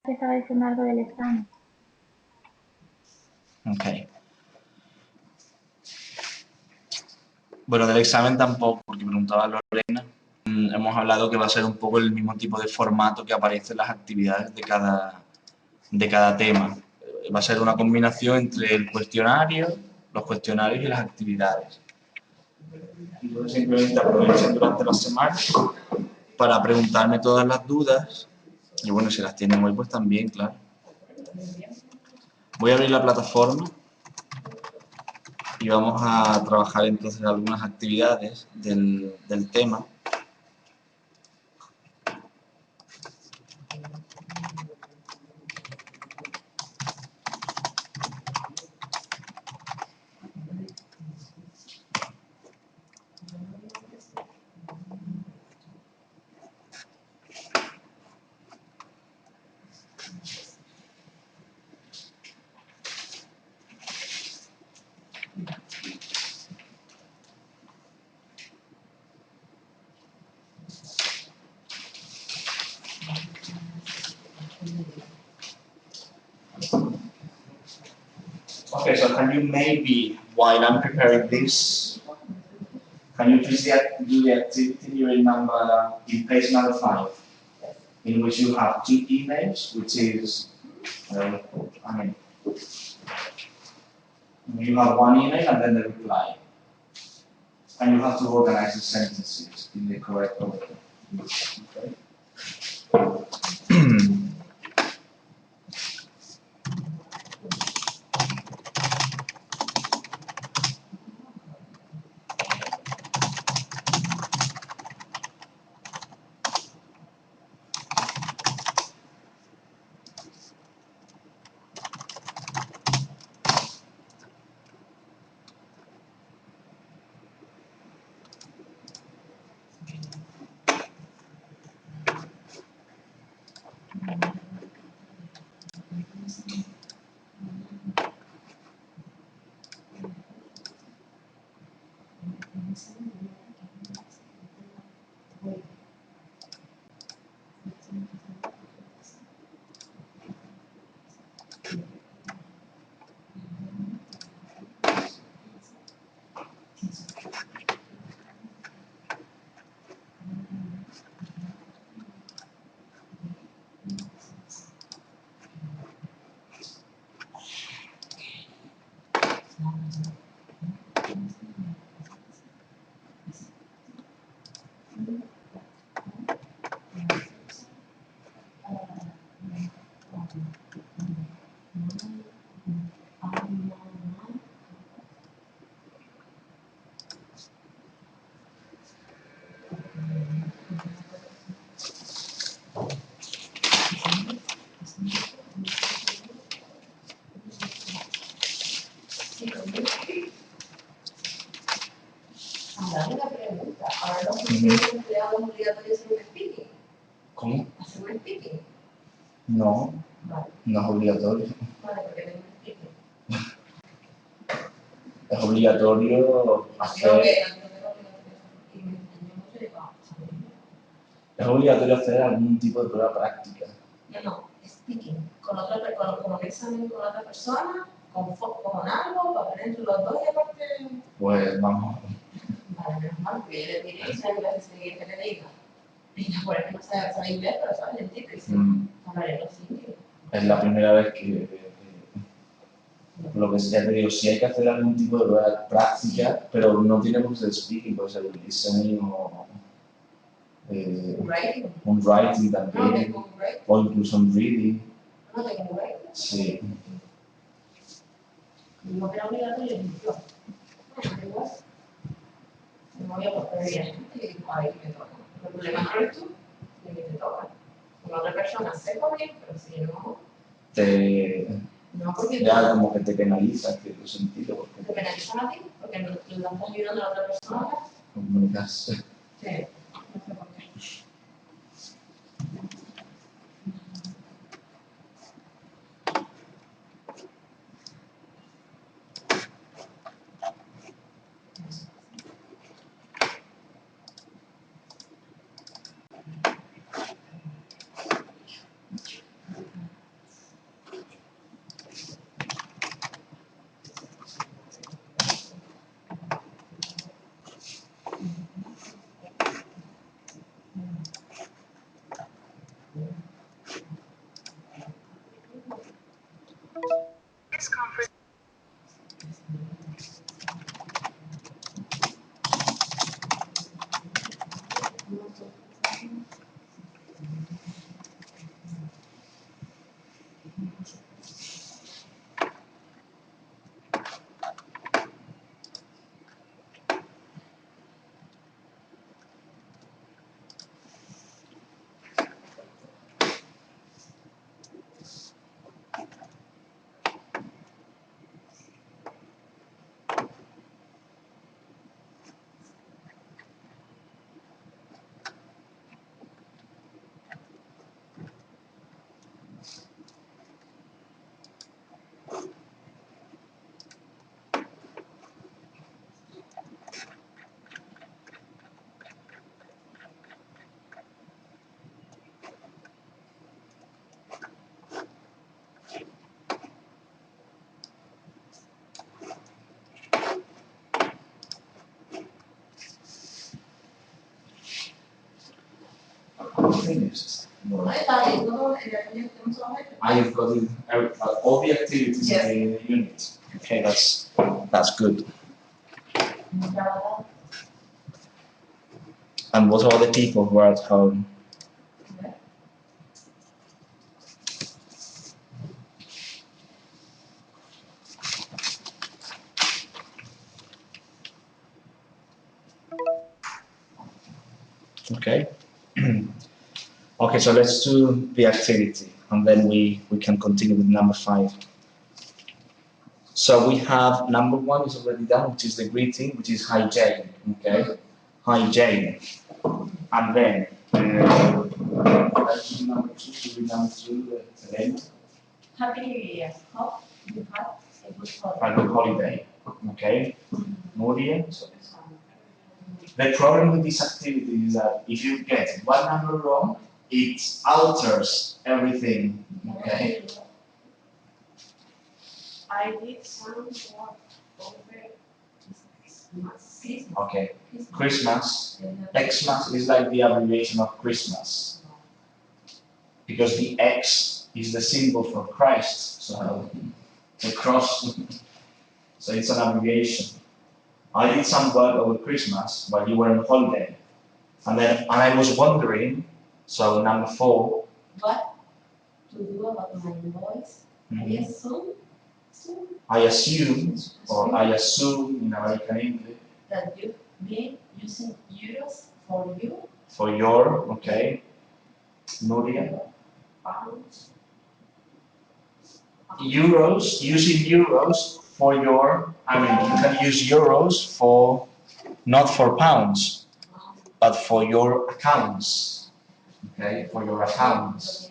que estaba diciendo algo del examen. Ok. Bueno, del examen tampoco, porque preguntaba Lorena. Hemos hablado que va a ser un poco el mismo tipo de formato que aparece en las actividades de cada tema. Va a ser una combinación entre el cuestionario, los cuestionarios y las actividades. Entonces simplemente aprovechen durante la semana para preguntarme todas las dudas y bueno, si las tienen hoy pues también, claro. Voy a abrir la plataforma y vamos a trabajar entonces algunas actividades del tema. Okay, so can you maybe, while I'm preparing this, can you please do the activity here in page number 5, in which you have 2 emails, which is, you have 1 email and then the reply. And you have to organize the sentences in the correct order. Okay? Una pregunta. Ahora los empleados obligatorios hacen un speaking. ¿Cómo? ¿Hacen un speaking? No, Vale. no es obligatorio. Vale, porque tengo un speaking. Es obligatorio hacer... Es obligatorio hacer algún tipo de prueba práctica. No, speaking. Con un examen con otra persona, con algo, para ver entre los dos y aparte... Pues vamos. Vale, menos mal, porque yo le diría que sabe inglés y seguir que le diga. Y yo por ejemplo sabe inglés, pero sabe el tipo y sí, hablaré los sitios. Es la primera vez que lo que sea, te digo, sí hay que hacer algún tipo de prueba práctica, pero no tiene que ser speaking, puede ser un listening o un writing también, o incluso un reading. No tengo un writing. Sí. No era obligatorio y yo. No, igual. No voy a poder ir a gente y ahí me toca. El problema no eres tú, ni que te toca. Con otra persona sepa bien, pero si no... No, porque ya como que te penaliza en cierto sentido. Porque ¿te penalizan a ti? Porque no estás ayudando a la otra persona. Comunicarse. Sí, no sé por qué. finished. No. Ahí está, y todo el proyecto no solamente. I've got it, all the activities Yes. in the unit. Okay, that's good. And what about the people who are at home? Okay. Okay, so let's do the activity and then we can continue with number 5. So we have number 1 is already done, which is the greeting, which is hi Jane. Okay, hi Jane. And then let's do number 2. Do we number 2, Elena? Happy New Year. Hope you had a good holiday. A good holiday. Okay. Nuria. The problem with this activity is that if you get one number wrong, it alters everything. Okay. I did some work over Christmas. Okay. Christmas. Xmas is like the abbreviation of Christmas because the X is the symbol for Christ. So the cross. So it's an abbreviation. I did some work over Christmas while you were on holiday, and I was wondering. So number 4. What to do about my voice? I assume, or I assume in American English. That you've been using euros for you. For your, okay. Nuria. Pounds. Euros, using euros for your, I mean, you can use euros for, not for pounds, but for your accounts. Okay, for your accounts.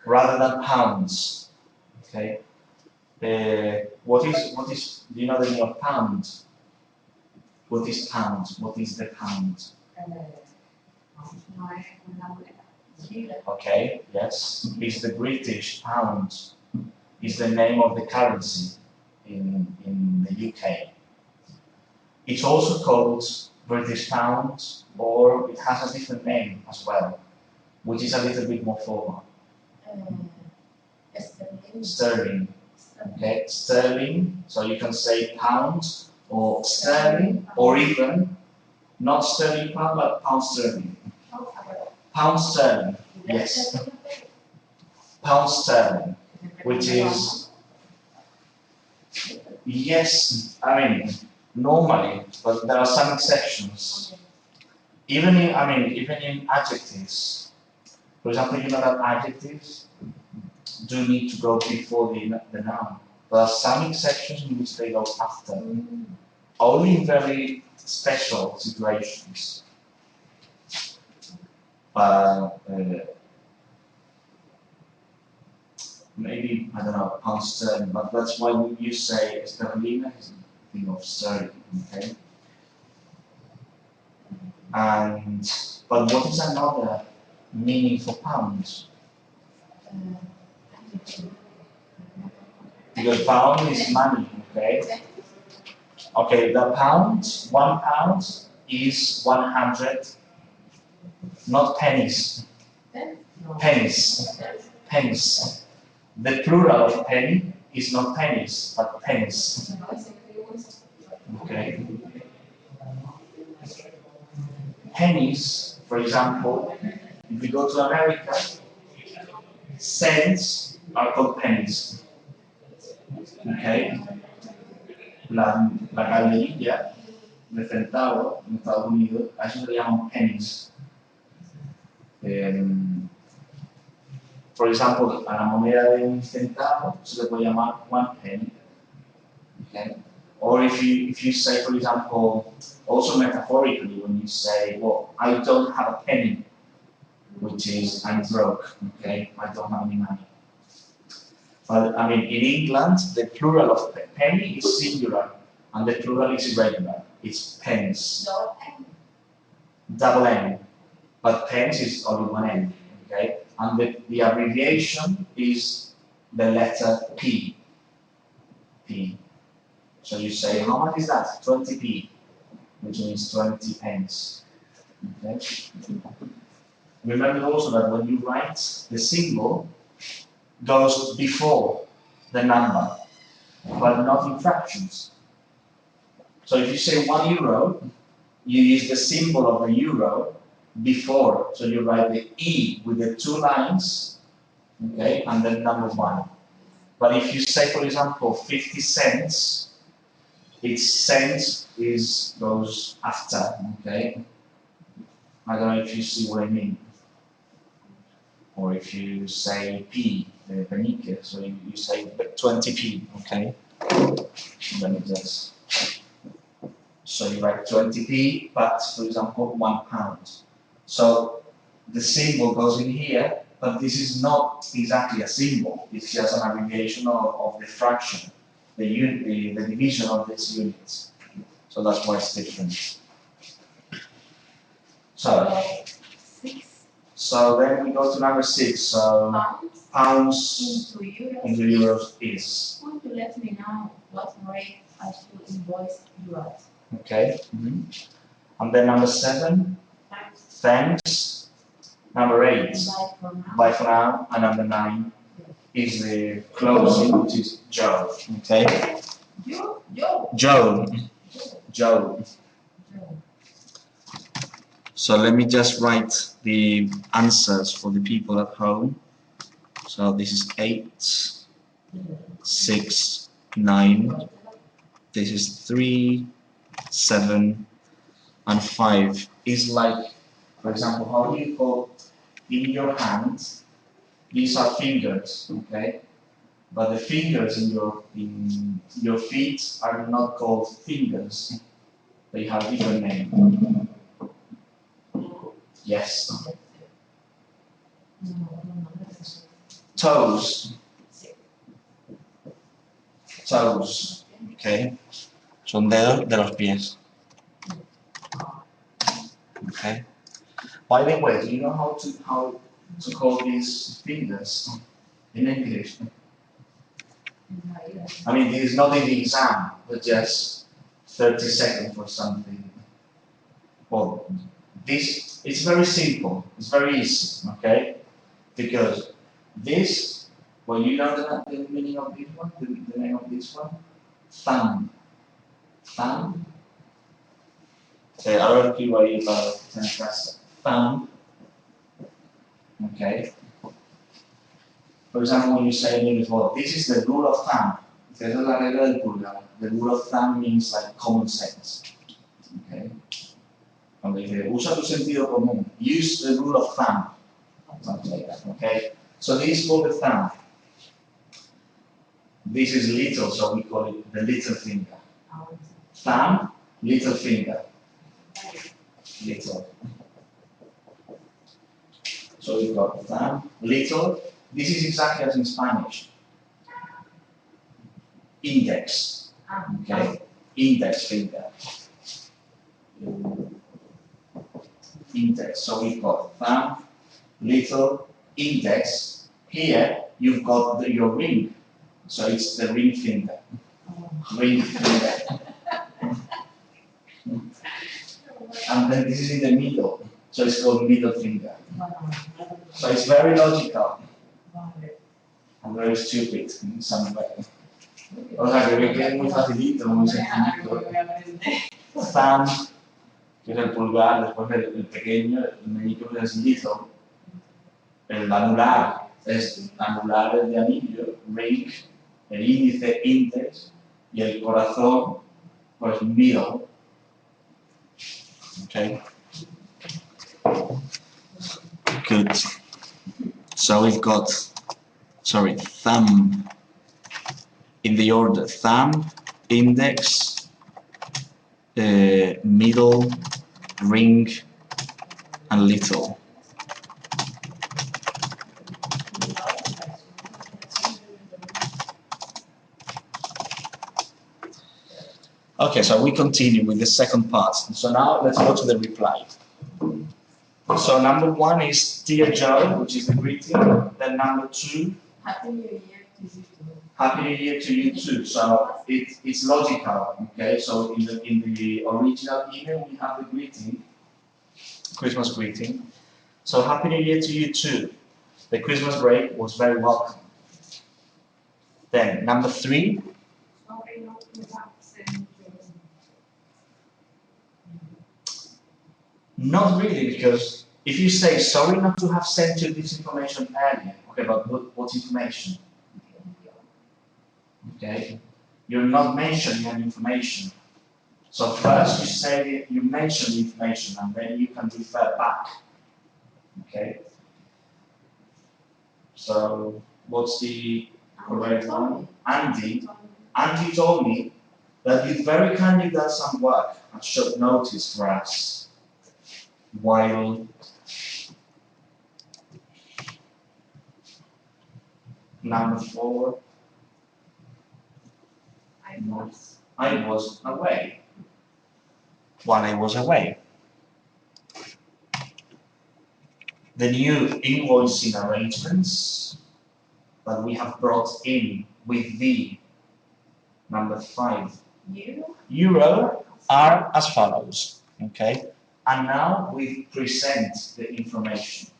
Rather than pounds. Okay. What is, do you know the meaning of pound? What is pound? What is the pound? Okay, yes. It's the British pound. Is the name of the currency in the UK. It's also called British pound, or it has a different name as well, which is a little bit more formal. Sterling. Okay, sterling. So you can say pound or sterling, or even not sterling pound, but pound sterling. Pound sterling. Yes. Pound sterling, which is, yes, I mean, normally, but there are some exceptions. Even in adjectives. For example, you know that adjectives do need to go before the noun. There are some exceptions in which they go after. Only in very special situations. Maybe, I don't know, pound sterling, but that's why you say sterlina is a thing of sterling, okay? But what is another meaning for pound? Because pound is money, okay? Okay, the pound, 1 pound is 100, not pennies. Pennies. Pennies. The plural of penny is not pennies, but pence. Okay. Pennies, for example, if we go to America, cents are called pennies. Okay. La calderilla de centavo en Estados Unidos, a eso se le llaman pennies. For example, a la moneda de 1 centavo se le puede llamar 1 penny. Okay? Or if you say, for example, also metaphorically, when you say, well, I don't have a penny, which is I'm broke, okay? I don't have any money. But I mean, in England, the plural of penny is singular, and the plural is irregular. It's pence. Double N. But pence is only 1 N, okay? And the abbreviation is the letter P. P. So you say, how much is that? 20p, which means 20 pence. Okay. Remember also that when you write, the symbol goes before the number, but not in fractions. So if you say €1, you use the symbol of the euro before. So you write the E with the 2 lines, okay, and then number 1. But if you say, for example, 50 cents, its cents goes after, okay? I don't know if you see what I mean. Or if you say P, the penique, so you say 20p, okay? Let me just. So you write 20p, but for example, £1. So the symbol goes in here, but this is not exactly a symbol. It's just an abbreviation of the fraction, the division of these units. So that's why it's different. So then we go to number 6. So pounds into euros is. Could you let me know what rate I should invoice you at? Okay. And then number 7, thanks. Number 8, bye for now. And number 9 is the closing, which is Joe. Okay. Joe. So let me just write the answers for the people at home. So this is 8, 6, 9. This is 3, 7, and 5. Is like, for example, how do you call in your hand? These are fingers, okay? But the fingers in your feet are not called fingers. They have different names. Yes. Toes. Toes. Okay. Son dedos de los pies. Okay. By the way, do you know how to call these fingers in English? I mean, this is not in the exam, but just 30 seconds or something. Well, this, it's very simple, it's very easy, okay? Because this, well, you know the meaning of this one, the name of this one? Thumb. Thumb. Ahora escribo ahí para que estén en casa. Thumb. Okay. For example, when you say in English, well, this is the rule of thumb. Esa es la regla del pulgar. The rule of thumb means like common sense. Okay. Cuando dice, usa tu sentido común. Use the rule of thumb. Something like that. Okay. So this is called the thumb. This is little, so we call it the little finger. Thumb, little finger. Little. So we've got thumb, little. This is exactly as in Spanish. Index. Okay? Index finger. Index. So we've got thumb, little, index. Here you've got your ring. So it's the ring finger. Ring finger. And then this is in the middle. So it's called middle finger. So it's very logical. And very stupid in some way. O sea, que ve que es muy facilito, muy sencillito. Thumb, que es el pulgar, después el pequeño, el meñique es little. El anular es anular el de anillo, ring, el índice, index, y el corazón, pues middle. Okay. Good. So we've got, thumb in the order thumb, index, middle, ring, and little. Okay, so we continue with the second part. So now let's go to the reply. So number 1 is Dear Joe, which is the greeting. Then number 2, Happy New Year to you too. Happy New Year to you too. So it's logical, okay? So in the original email we have the greeting, Christmas greeting. So Happy New Year to you too. The Christmas break was very welcome. Then number 3. Sorry not to have sent you. Not really, because if you say sorry not to have sent you this information earlier, okay, but what information? Okay, you're not mentioning any information. So first you say you mention the information, and then you can refer back. Okay. So what's the correct one? Andy told me that you very kindly done some work at short notice for us while number 4, I was away. While I was away. The new invoicing arrangements that we have brought in with the number 5 euro are as follows. Okay, and now we present the information.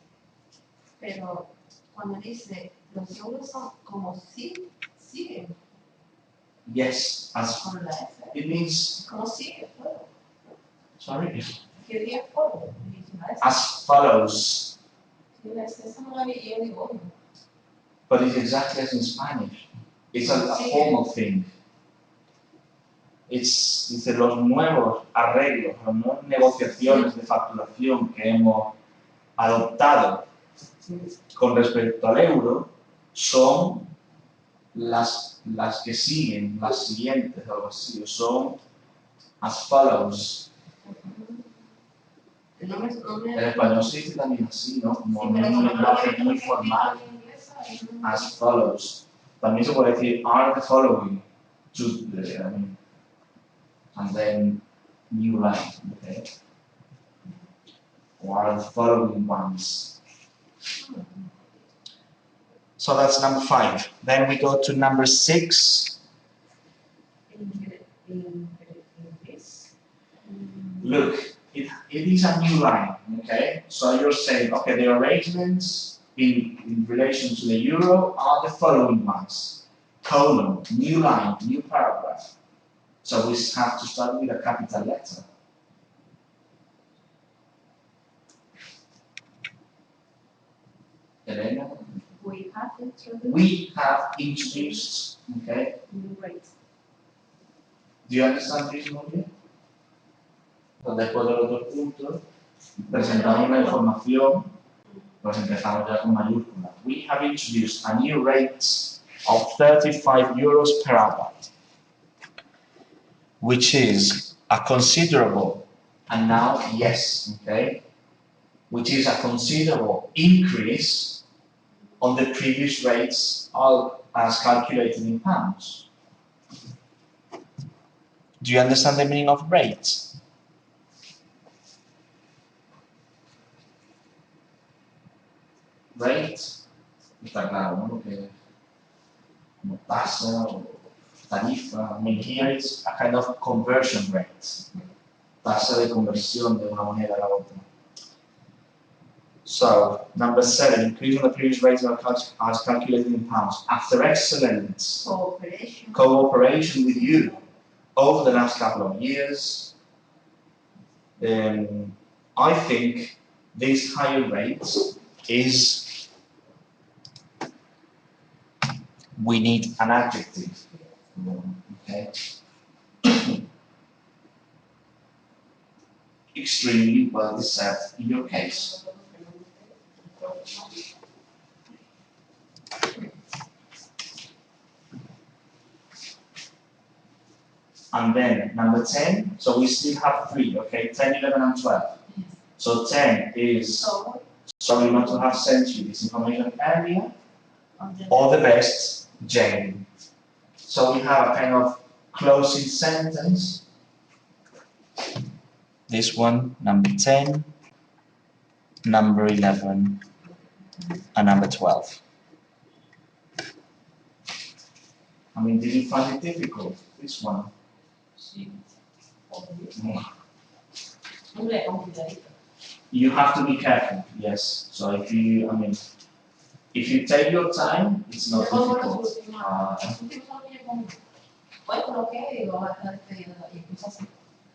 Pero cuando dice los euros son como si siguen Yes, as con la F. it means. Como sigue, todo. Sorry. ¿Qué día fue? Dice la S. As follows. Sí, la S esa no la vi yo digo. "Oh, But it's exactly as in Spanish. It's a formal thing. Dice, los nuevos arreglos, las nuevas negociaciones de facturación que hemos adoptado con respecto al euro son las que siguen, las siguientes, algo así, son as follows. No me, En español se dice también así, ¿no? Como sí, un pero como lenguaje muy formal. As follows. También se puede decir are the following. And then new line, okay? Or are the following ones. So that's number 5. Then we go to number 6. Look, it is a new line, okay? So you're saying, okay, the arrangements in relation to the euro are the following ones. Colon, new line, new paragraph. So we have to start with a capital letter. Elena? We have introduced, okay? New rate. Do you understand this, Maria? Después de los 2 puntos, presentamos la información, pues empezamos ya con mayúsculas. We have introduced a new rate of 35 euros per hour, which is a considerable, and now yes, okay, which is a considerable increase on the previous rates as calculated in pounds. Do you understand the meaning of rates? Rate, está claro, ¿no? Que como tasa o tarifa. I mean, here it's a kind of conversion rate. Tasa de conversión de una moneda a la otra. So, number 7, increase on the previous rates as calculated in pounds. After excellent cooperation with you over the last couple of years, I think this higher rate is, we need an adjective. Okay. Extremely well deserved in your case. And then number 10, so we still have 3, okay, 10, 11, and 12. So 10 is, sorry not to have sent you this information earlier. All the best, Jane. So we have a kind of closing sentence. This one, number 10, number 11, and number 12. I mean, did you find it difficult, this one? You have to be careful, yes. So if you, I mean, if you take your time, it's not difficult. Los últimos años con pues lo que digo, va a estar despedida y cosas así.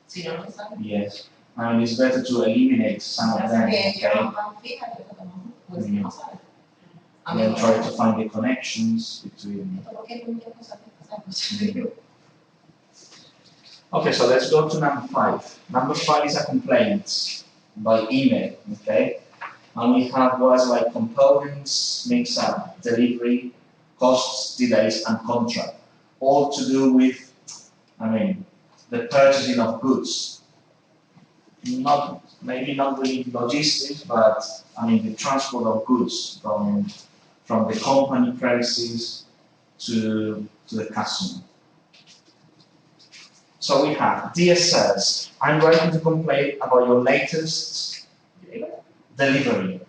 Si no, no saben. Yes. I mean, it's better to eliminate some of them, Que ellos okay? no van fijas, que pues no saben. A And mí then no try me to find the connections between. esto porque hay muchas cosas que pasan. Okay, so let's go to number 5. Number 5 is a complaint by email, okay? And we have words like components, mix-up, delivery, costs, delays, and contract. All to do with, I mean, the purchasing of goods. Maybe not really logistics, but I mean the transport of goods from the company premises to the customer. So we have, dear sirs, I'm writing to complain about your latest delivery.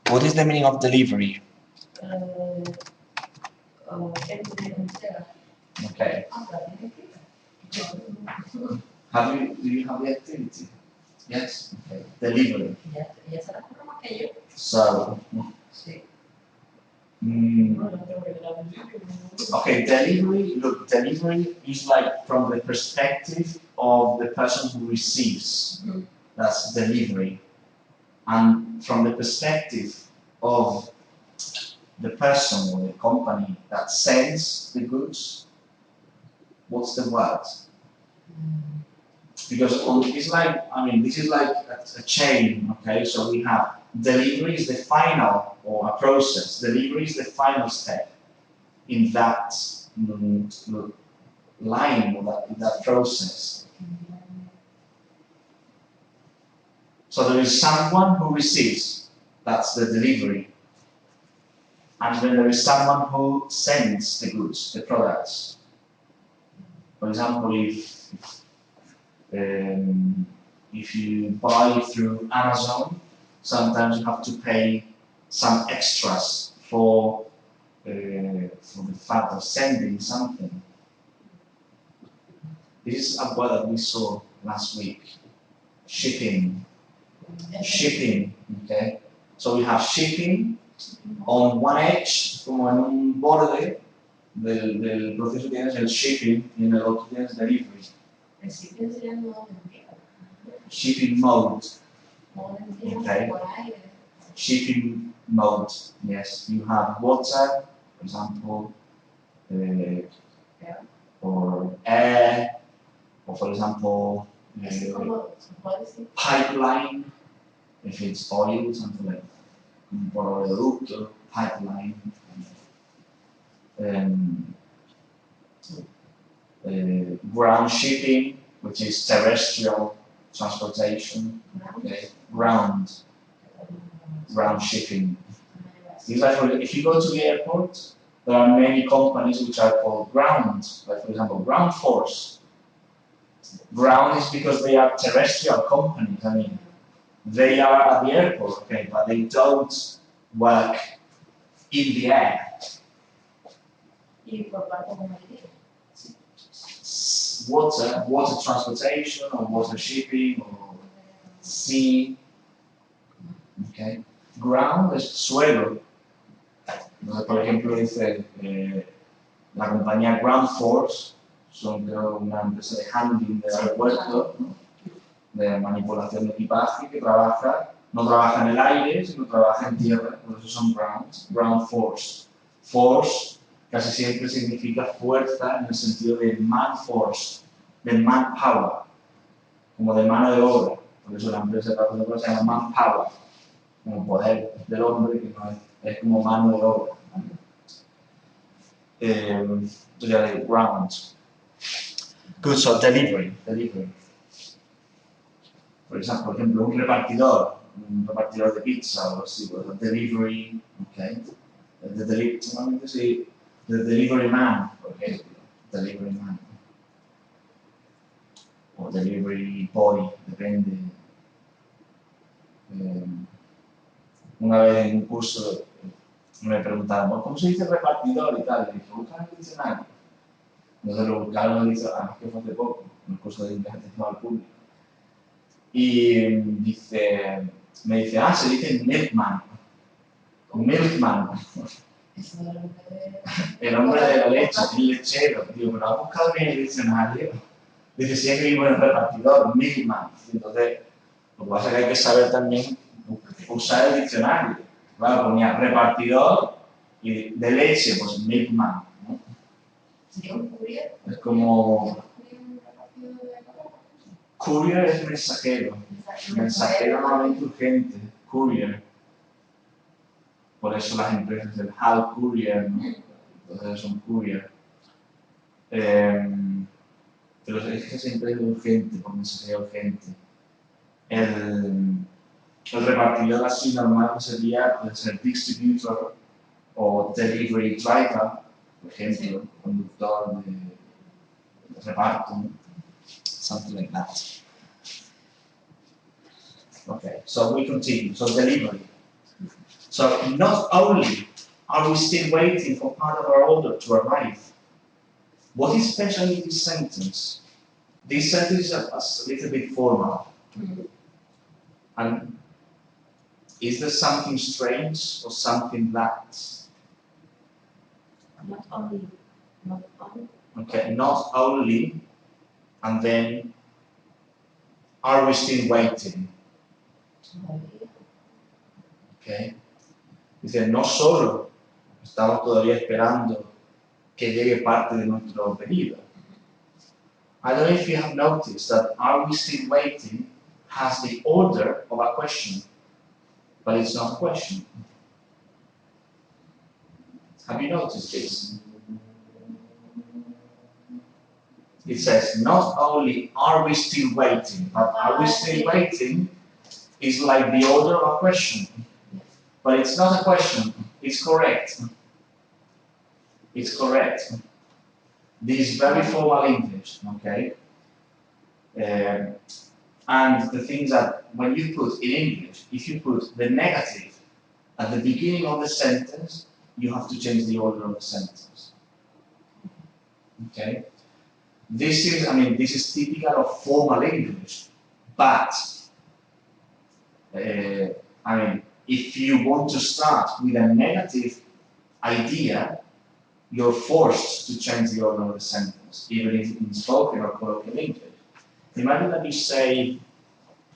What is the meaning of delivery? Okay. Do you have the activity? Yes. Okay. Delivery. So. Okay, delivery. Look, delivery is like from the perspective of the person who receives. That's delivery. And from the perspective of the person or the company that sends the goods, what's the word? Because it's like, I mean, this is like a chain, okay? So we have delivery is the final, or a process. Delivery is the final step in that line, or in that process. So there is someone who receives, that's the delivery. And then there is someone who sends the goods, the products. For example, if you buy through Amazon, sometimes you have to pay some extras for the fact of sending something. This is a word that we saw last week. Shipping. Shipping, okay? So we have shipping on one edge, como en un borde del proceso tienes el shipping y en el otro tienes delivery. El shipping sería el modo de envío. Shipping mode. Modo de envío Okay. por aire. Shipping mode, yes. You have water, for example, or air, or for example, Así como, ¿puedo decir? pipeline, if it's oil, something like that. Por oleoducto, pipeline. Ground shipping, which is terrestrial transportation. Okay. Ground shipping. It's like if you go to the airport, there are many companies which are called ground, like for example, Ground Force. Ground is because they are terrestrial companies. I mean, they are at the airport, okay, but they don't work in the air. Water transportation, or water shipping, or sea. Okay. Ground es suelo. Entonces, por ejemplo, dice la compañía Ground Force, son creo una empresa de handling del aeropuerto, ¿no? De manipulación de equipaje, que no trabaja en el aire, sino trabaja en tierra, por eso son Ground Force. Force casi siempre significa fuerza en el sentido de man force, de manpower, como de mano de obra. Por eso la empresa se llama manpower, como poder del hombre, que no es como mano de obra. Ya de ground. Good, so delivery. Por ejemplo, un repartidor de pizza o así, pues, delivery, okay. Normalmente sí, the delivery man, por ejemplo, delivery man. O delivery boy, depende. Una vez en un curso me preguntaban, ¿cómo se dice repartidor y tal? Y dije, busca en el diccionario. Entonces lo buscaron y dice, que fue hace poco, en el curso de inglés atención al público. y me dice, ah, se dice milkman. Milkman. El hombre de la leche, el lechero. Digo, ¿pero ha buscado en el diccionario? Dice, sí, es que vivo en el repartidor, milkman. Entonces, lo que pasa es que hay que saber también usar el diccionario. Claro, ponía repartidor y de leche, pues milkman, ¿no? ¿Sería un courier? Es como... Courier es mensajero. Mensajero normalmente urgente. Courier. Por eso las empresas del HAL Courier, ¿no? Entonces son courier. Pero es que siempre es urgente, por mensajería urgente. El repartidor así normal sería, puede ser distributor o delivery driver, por ejemplo, conductor de reparto, ¿no? Something like that. Okay, so we continue. So delivery. So not only are we still waiting for part of our order to arrive, what is special in this sentence? This sentence is a little bit formal. And is there something strange or something that? Not only. Okay, not only, and then are we still waiting? Okay. Dice, no solo estamos todavía esperando que llegue parte de nuestro pedido. I don't know if you have noticed that are we still waiting has the order of a question, but it's not a question. Have you noticed this? It says, not only are we still waiting, but are we still waiting is like the order of a question. But it's not a question, it's correct. It's correct. This is very formal English, okay? And the thing is that when you put in English, if you put the negative at the beginning of the sentence, you have to change the order of the sentence. Okay? This is typical of formal English, but if you want to start with a negative idea, you're forced to change the order of the sentence, even if it's in spoken or colloquial English. Imagine that you say,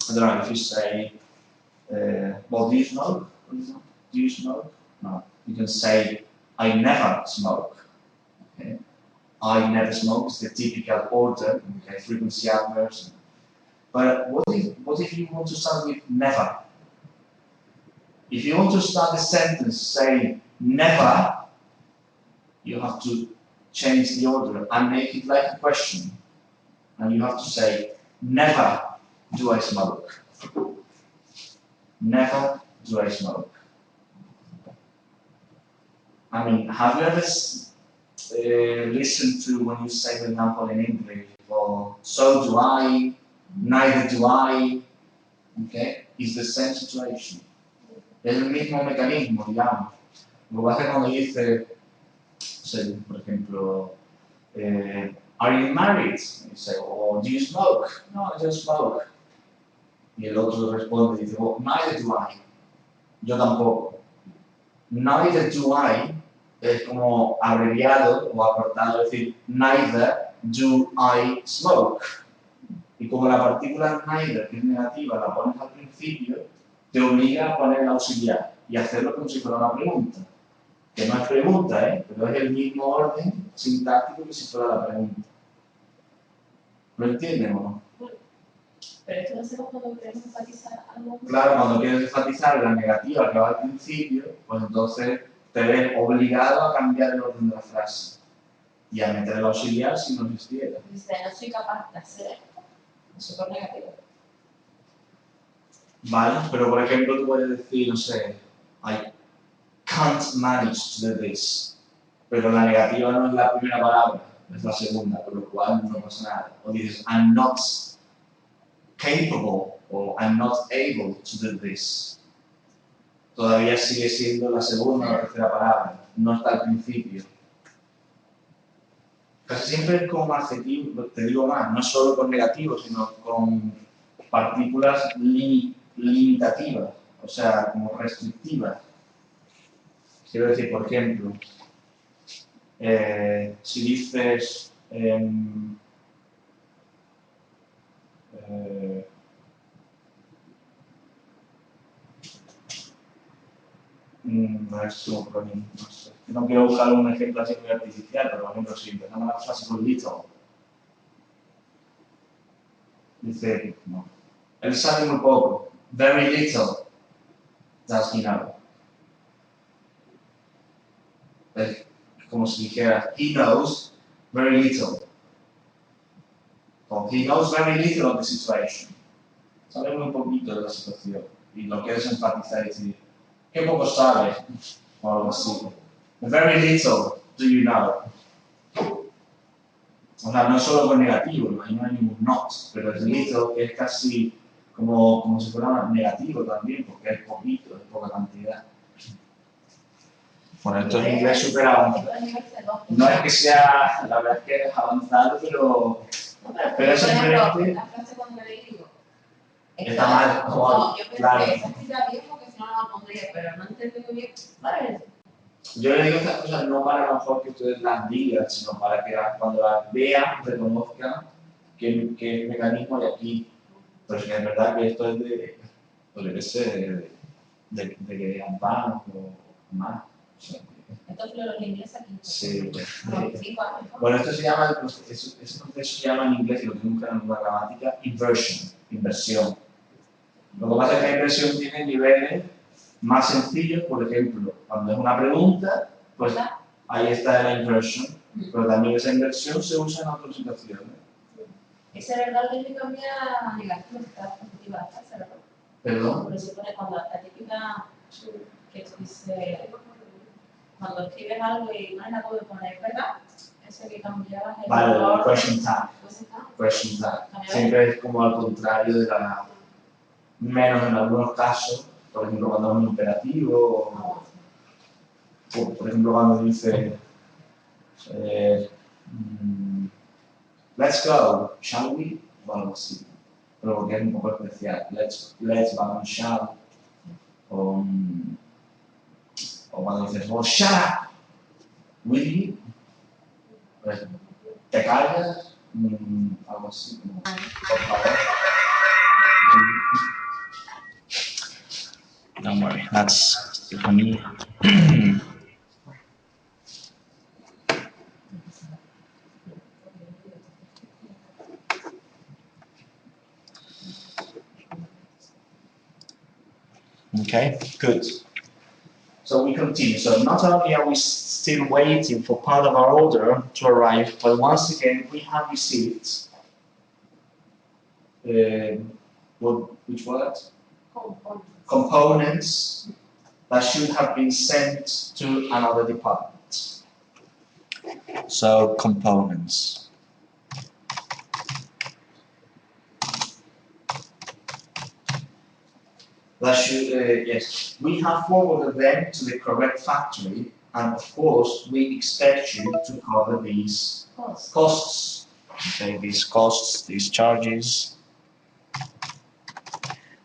I don't know, if you say, well, do you smoke? Do you smoke? No. You can say, I never smoke. Okay? I never smoke is the typical order, okay, frequency adverbs. But what if you want to start with never? If you want to start the sentence saying never, you have to change the order and make it like a question. And you have to say, never do I smoke. Never do I smoke. I mean, have you ever listened to when you say, for example, in English, well, so do I, neither do I, okay? It's the same situation. Es el mismo mecanismo, digamos. Lo que pasa es cuando dice, por ejemplo, are you married? You say, oh, do you smoke? No, I don't smoke. Y el otro responde, dice, well, neither do I. Yo tampoco. Neither do I es como abreviado o acortado, es decir, neither do I smoke. Y como la partícula neither, que es negativa, la pones al principio, te obliga a poner el auxiliar y hacerlo como si fuera una pregunta. Que no es pregunta, pero es el mismo orden sintáctico que si fuera la pregunta. ¿Lo entienden o no? Pero esto lo hacemos cuando queremos enfatizar algo. Claro, cuando quieres enfatizar la negativa que va al principio, pues entonces te ves obligado a cambiar el orden de la frase y a meter el auxiliar si no existiera. Dice, no soy capaz de hacer esto, es súper negativo. Vale, pero por ejemplo tú puedes decir, no sé, I can't manage to do this, pero la negativa no es la primera palabra, es la segunda, por lo cual no pasa nada. O dices, I'm not capable o I'm not able to do this. Todavía sigue siendo la segunda o la tercera palabra, no está al principio. Casi siempre es con adjetivo, te digo más, no solo con negativo, sino con partículas limitativas, o sea, como restrictivas. Quiero decir, por ejemplo, si dices no es un plugin, no sé. No quiero buscar un ejemplo así muy artificial, pero por ejemplo, si empezamos la frase con little, dice, no, él sabe muy poco, very little does he know. Es como si dijera, he knows very little. O he knows very little of the situation. Sabe muy poquito de la situación. Y lo quieres enfatizar y decir, ¿qué poco sabes? O algo así. Very little do you know. O sea, no es solo con negativo, ahí no hay ningún not, pero el little es casi como si fuera negativo también, porque es poquito, es poca cantidad. Bueno, esto es inglés súper avanzado. No es que sea, la verdad es que es avanzado, pero es simplemente... La frase cuando le digo, está mal, no, yo pensé claro. que esa está bien porque si no la pondría, pero no entendí muy bien. Vale. Yo le digo estas cosas no para a lo mejor que ustedes las digan, sino para que cuando las vean, reconozcan qué mecanismo hay aquí. Pero si es verdad que esto es de, pues debe ser de que advance o más. O sea, Esto es lo inglés aquí. sí. ¿No? Bueno, esto se llama, ese proceso se llama en inglés, y lo tengo que buscar en una gramática, inversion, inversión. Lo que pasa es que la inversión tiene niveles más sencillos, por ejemplo, cuando es una pregunta, pues ahí está la inversion, pero también esa inversión se usa en otras situaciones. Ese verdad que cambia negativa, está positiva, ¿verdad? ¿Perdón? Pero se pone cuando la típica que dice, cuando escribes algo y no es algo de poner, ¿verdad? Ese que cambiabas el vale, el question tag. Question tag. Siempre es como al contrario de la... menos en algunos casos, por ejemplo, cuando es un imperativo, o por ejemplo, cuando dice let's go, shall we? O algo así. Pero porque es un poco especial. Let's vamos, shall. O cuando dices, well, shut up, will you? Pues, ¿te callas? Algo así, como, por favor. Don't worry, that's for me. Okay, good. So we continue. So not only are we still waiting for part of our order to arrive, but once again we have received which word? Components that should have been sent to another department. So components. That should, yes, we have forwarded them to the correct factory, and of course we expect you to cover these costs. Okay, these costs, these charges.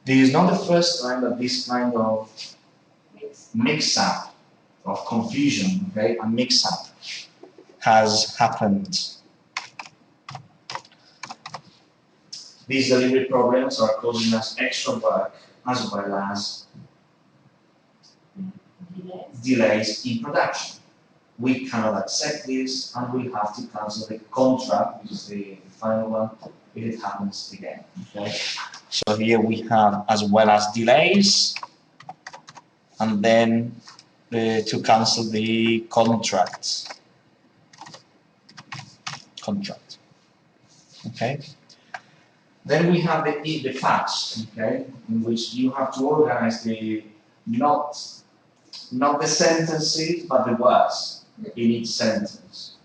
This is not the first time that this kind of mix-up, of confusion, okay, a mix-up has happened. These delivery problems are causing us extra work as well as delays in production. We cannot accept this and we have to cancel the contract, which is the final one, if it happens again. Okay? So here we have as well as delays, and then to cancel the contract. Okay? Then we have the facts, okay, in which you have to organize the not the sentences, but the words in each sentence.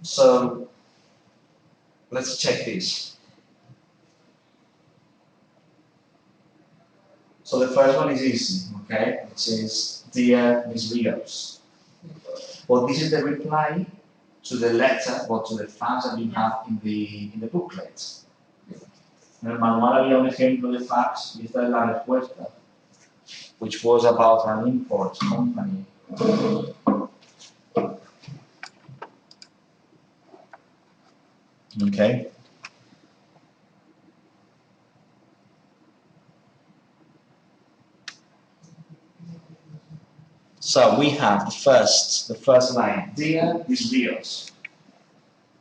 So let's check this. So the first one is easy, okay, which is Dear Miss Rios. Well, this is the reply to the letter or to the fax that you have in the booklet. En el manual había un ejemplo de fax y esta es la respuesta, which was about an import company. Okay. So we have the first line, Dia is Rios.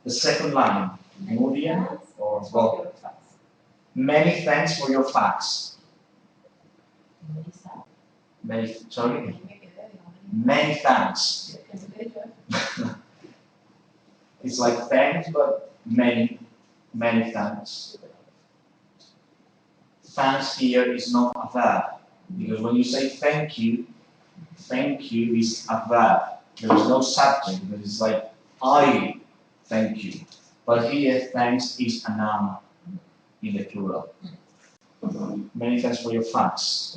The second line, Nuria or Bob. Many thanks for your fax. Many thanks. It's like thanks, but many thanks. Thanks here is not a verb, because when you say thank you is a verb. There is no subject, but it's like I thank you. But here, thanks is a noun in the plural. Many thanks for your fax.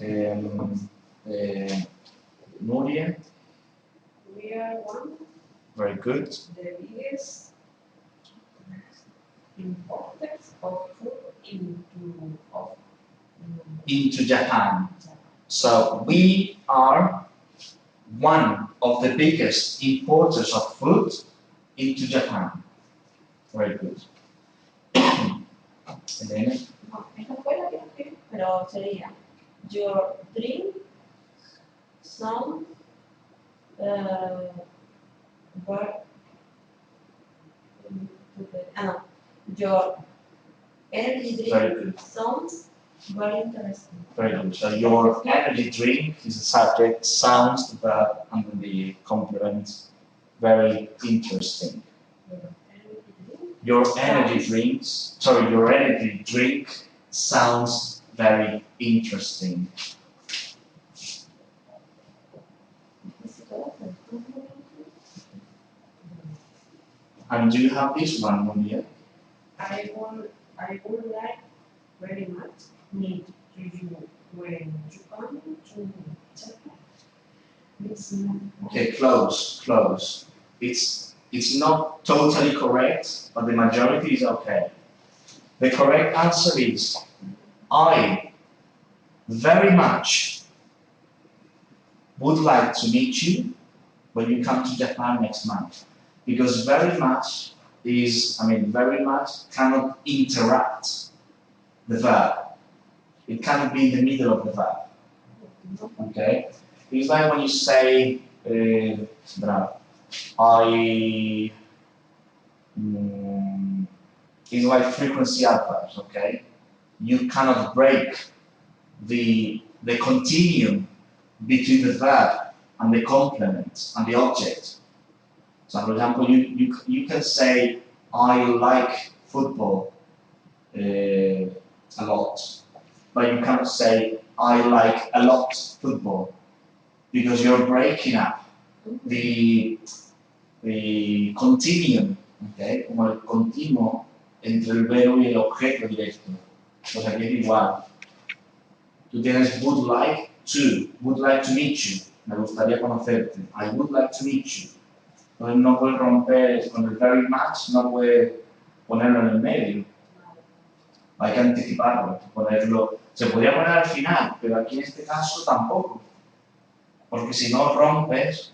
Nuria? We are one. Very good. The biggest importers of food Into Japan. So we are one of the biggest importers of food into Japan. Very good. Elena? No, esta fue la que escribí, pero sería your dream song your energy drink sounds very interesting. Very good. So your energy drink is the subject, sounds the verb, and then the complement, very interesting. Your energy drink sounds very interesting. And do you have this one, Monia? I would like very much meet you when you come to Japan. Okay, close. It's not totally correct, but the majority is okay. The correct answer is I very much would like to meet you when you come to Japan next month. Because very much cannot interrupt the verb. It cannot be in the middle of the verb. Okay? It's like when you say, it's like frequency adverbs, okay? You cannot break the continuum between the verb and the complement and the object. So, for example, you can say, I like football a lot, but you can't say, I like a lot football, because you're breaking up the continuum, okay, como el continuo entre el verbo y el objeto directo. Pues aquí es igual. Tú tienes would like to meet you, me gustaría conocerte, I would like to meet you. Entonces no puedes romper con el very much, no puedes ponerlo en el medio. Hay que anticiparlo, ponerlo. Se podría poner al final, pero aquí en este caso tampoco. Porque si no rompes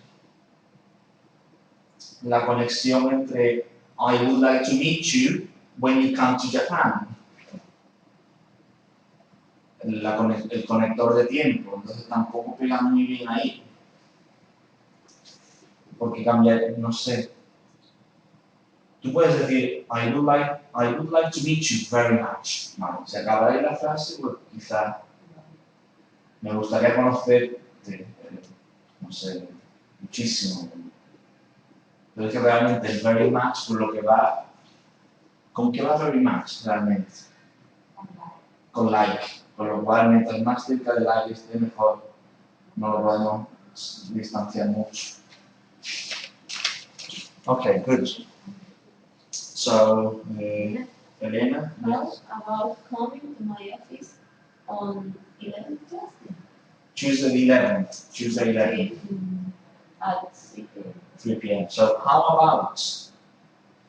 la conexión entre I would like to meet you when you come to Japan. El conector de tiempo, entonces tampoco pega muy bien ahí. Porque cambia, no sé. Tú puedes decir, I would like to meet you very much. Vale, se acabará la frase, pues quizá me gustaría conocerte, no sé, muchísimo. Pero es que realmente el very much, por lo que va, ¿con qué va very much realmente? Con like. Con lo cual, mientras más cerca del like esté, mejor. No lo podemos distanciar mucho. Okay, good. So, Elena? How about coming to my office on 11th Tuesday the 11th. Tuesday 11th. At 3 p.m. 3 p.m. So, how about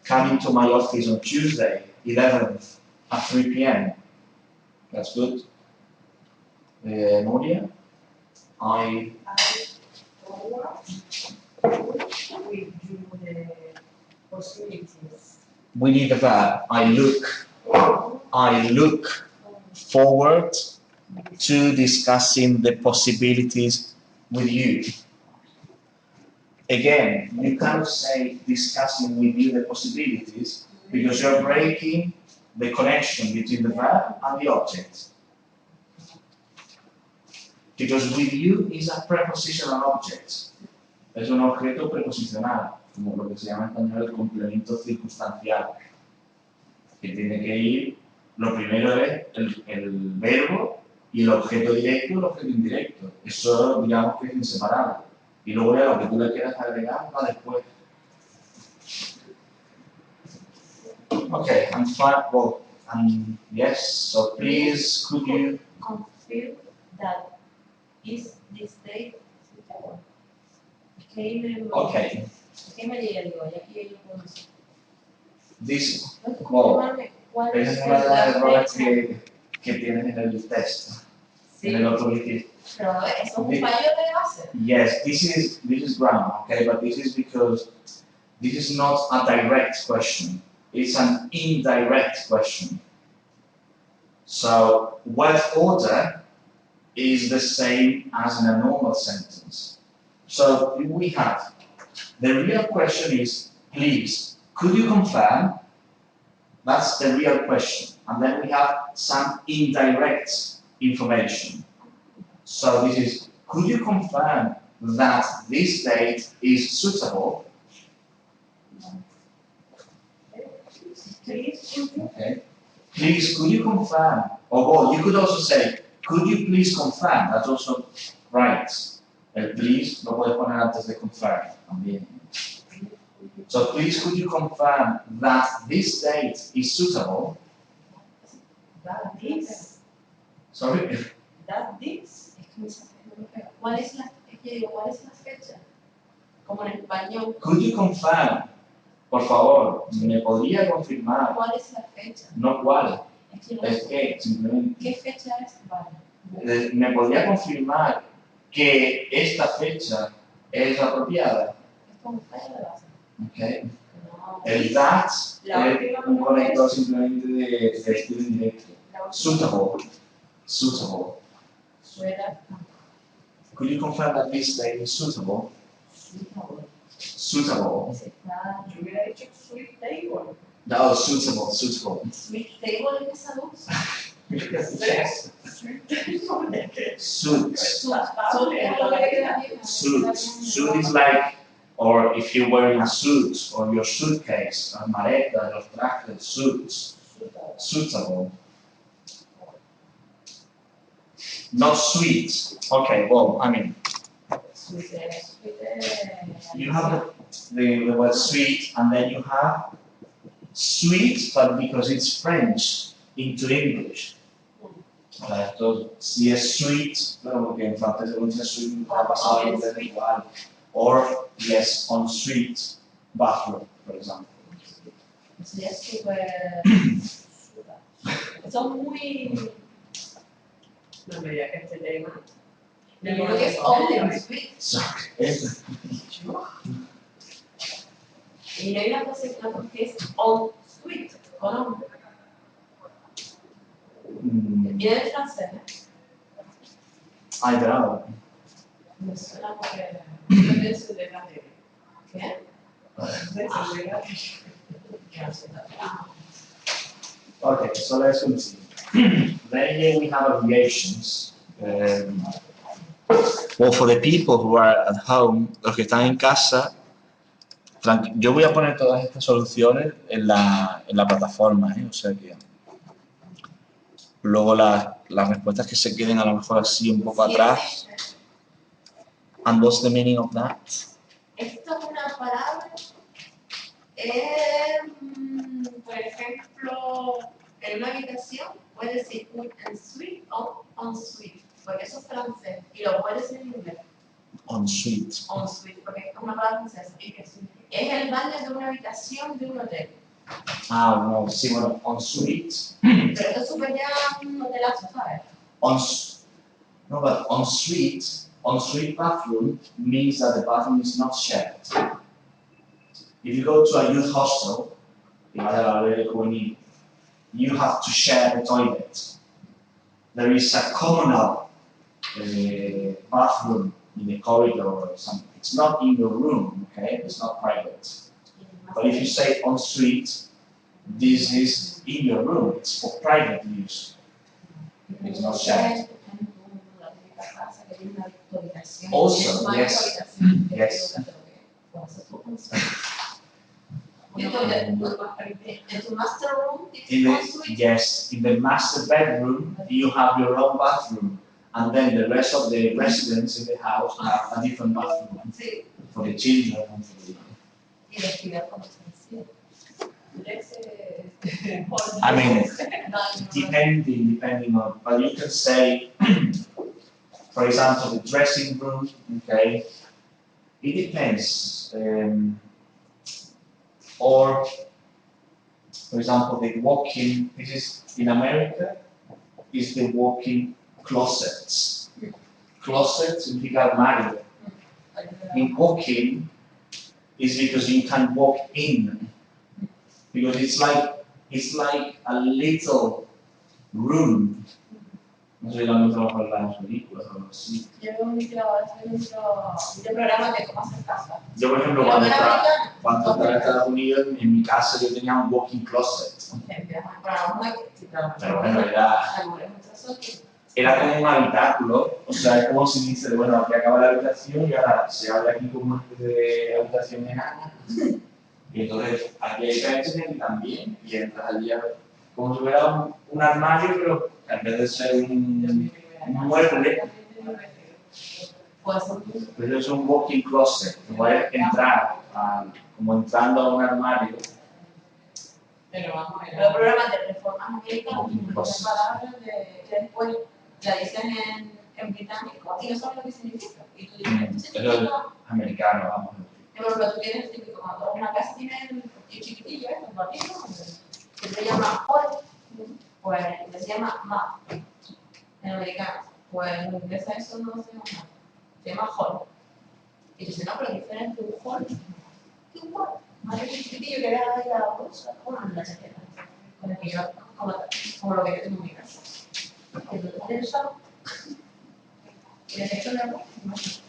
coming to my office on Tuesday, 11th at 3 p.m. That's good. Moria, I forward with you the possibilities. we need a verb. I look forward to discussing the possibilities with you. Again, you cannot say discussing with you the possibilities because you're breaking the connection between the verb and the object. Because with you is a prepositional object. Es un objeto preposicional, como lo que se llama en español el complemento circunstancial. Que tiene que ir, lo primero es el verbo y el objeto directo y el objeto indirecto. Eso digamos que es inseparable. Y luego ya lo que tú le quieras agregar va después. Okay, and fine, well, yes, so please could you confirm that is this date suitable? Okay. ¿Qué me diría yo? Y aquí yo puedo decir. This, Confirmarme cuál esa es es una de las la errores fecha. que tienes en el texto, Sí, en el otro que pero a ver, eso es un fallo de base. yes, this is grammar, okay, but this is because this is not a direct question. It's an indirect question. So, what order is the same as in a normal sentence? So, we have, the real question is, please, could you confirm? That's the real question. And then we have some indirect information. So this is, could you confirm that this date is suitable? Okay. Please, could you confirm? Or well, you could also say, could you please confirm? That's also right. El please lo puedes poner antes de confirm también. So please, could you confirm that this date is suitable? That this. Sorry? That this. ¿Cuál es la, ¿cuál es la fecha? Como en español. Could you confirm? Por favor, ¿me podría confirmar? ¿Cuál es la fecha? No cuál. Es que no Es sé. que, simplemente. ¿Qué fecha es? Vale. ¿Me podría confirmar que esta fecha es apropiada? Es como un fallo de base. Okay. No. El that La es última un no conector es- simplemente de estilo indirecto. La última- Suitable. Suitable. Suena. Could you confirm that this date is suitable? Suitable. Está, yo hubiera dicho sweet table. No, suitable, suitable. Sweet table es esa dulce. Yes. Sweet table. Suit. Suit. Suit. Suit is like, or if you're wearing a suit, or your suitcase, la maleta, los trajes, suits. Suitable. Not sweet. Okay, well, I mean, you have the word sweet, and then you have sweet, but because it's French, into English. Esto si es sweet, claro, porque en francés se dice sweet, ha pasado algo de igual. Or, yes, on street, bathroom, for example. Sí, es súper. Son muy. No me digas que este tema. Yo creo que es on sweet. So, es, Y hay una cosa que es on sweet, con on. Viene del francés, ¿eh? ay, bravo. Me suena porque. Yo pienso de la tele. ¿Qué? De la tele. Okay, so let's continue. Then here we have abbreviations. Well, for the people who are at home, los que están en casa, yo voy a poner todas estas soluciones en la plataforma, o sea que luego las respuestas que se queden a lo mejor así un poco atrás. And what's the meaning of that? Esto es una palabra, por ejemplo, en una habitación puedes decir un en suite o en suite, porque eso es francés, y lo puedes decir en inglés, En suite. en suite, porque es una palabra francesa y que significa Es el baño de una habitación de un hotel. Ah, no, sí, bueno, en suite. Pero esto es súper ya un hotelazo, ¿sabes? No, but en suite bathroom means that the bathroom is not shared. If you go to a youth hostel, you have to share the toilet. There is a communal bathroom in the corridor or something. It's not in your room, okay? It's not private. But if you say en suite, this is in your room. It's for private use. It's not shared. Also, yes. Yes. In the master room, Yes, in the master bedroom, you have your own bathroom, and then the rest of the residents in the house have a different bathroom for the children and for the. I mean, depending on, but you can say, for example, the dressing room, okay, it depends. Or, for example, the walk-in, this is, in America, is the walk-in closets. Closet significa armario. In walk-in is because you can walk in. Because it's like a little room. No sé si lo han visto en las películas o algo así. Yo veo un programa de cómo hacer casa. Yo, por ejemplo, cuando estaba en Estados Unidos, en mi casa yo tenía un walk-in closet. Pero bueno, era como un habitáculo, o sea, es como si dice, bueno, aquí acaba la habitación y ahora se abre aquí como una especie de habitación enana. Y entonces aquí hay cables y también, y entras allí como si fuera un armario, pero en vez de ser un mueble, pues es un walk-in closet, que puedes entrar como entrando a un armario. Pero vamos a ver, los programas de reforma americanas son palabras que después la dicen en británico y no saben lo que significa. Y tú dices, esto significa americano, vamos a decir. Pero tú tienes típico, cuando una casa tiene un chiquitillo, un batito, que se llama hall, pues se llama ma, en americano. Pues en inglés eso no se llama ma, se llama hall. Y tú dices, no, pero es diferente un hall que un hall. Más que chiquitillo que era la bolsa, como la chaqueta, con el que yo, como lo que yo tengo en mi casa. Que tú te tienes solo, y le hecho la bolsa,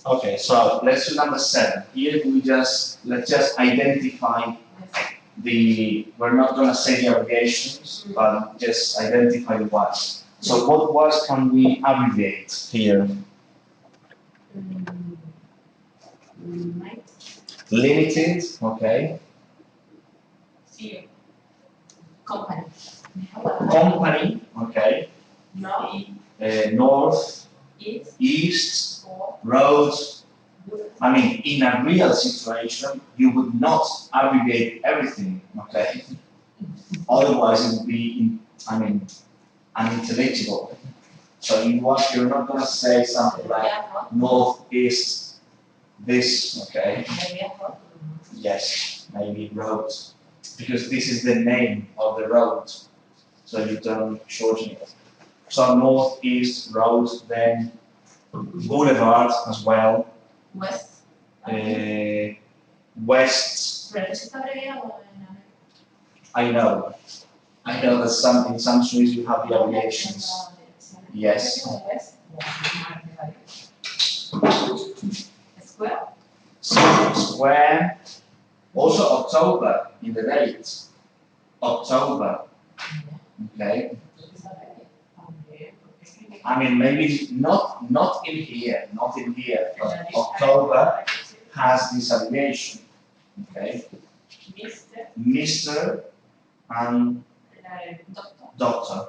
Okay, so let's do number 7. Here let's just identify we're not going to say the abbreviations, but just identify the words. So what words can we abbreviate here? Limited, okay. Company. Company, okay. North, East, roads. I mean, in a real situation, you would not abbreviate everything, okay? Otherwise, it would be, unintelligible. So you're not going to say something like north, east, this, okay? Yes, maybe road, because this is the name of the road, so you don't shorten it. So north, east, road, then boulevard as well. West. West. I know that in some streets you have the abbreviations. Yes. Square. Square. Also October in the date. October. Okay. I mean, maybe not in here, but October has this abbreviation, okay? Mr. and Doctor.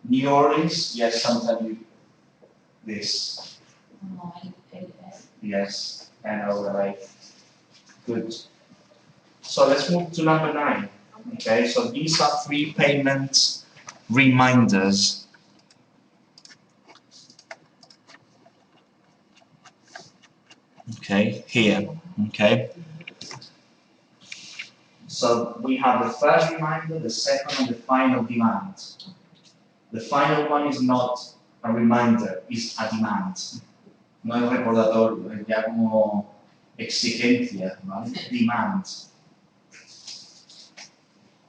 New Orleans, yes, sometimes this. Yes, and overlay. Good. So let's move to number 9. Okay, so these are 3 payment reminders. Okay, here. Okay. So we have the first reminder, the second, and the final demand. The final one is not a reminder, it's a demand. No es recordatorio, es ya como exigencia, ¿vale? Demand.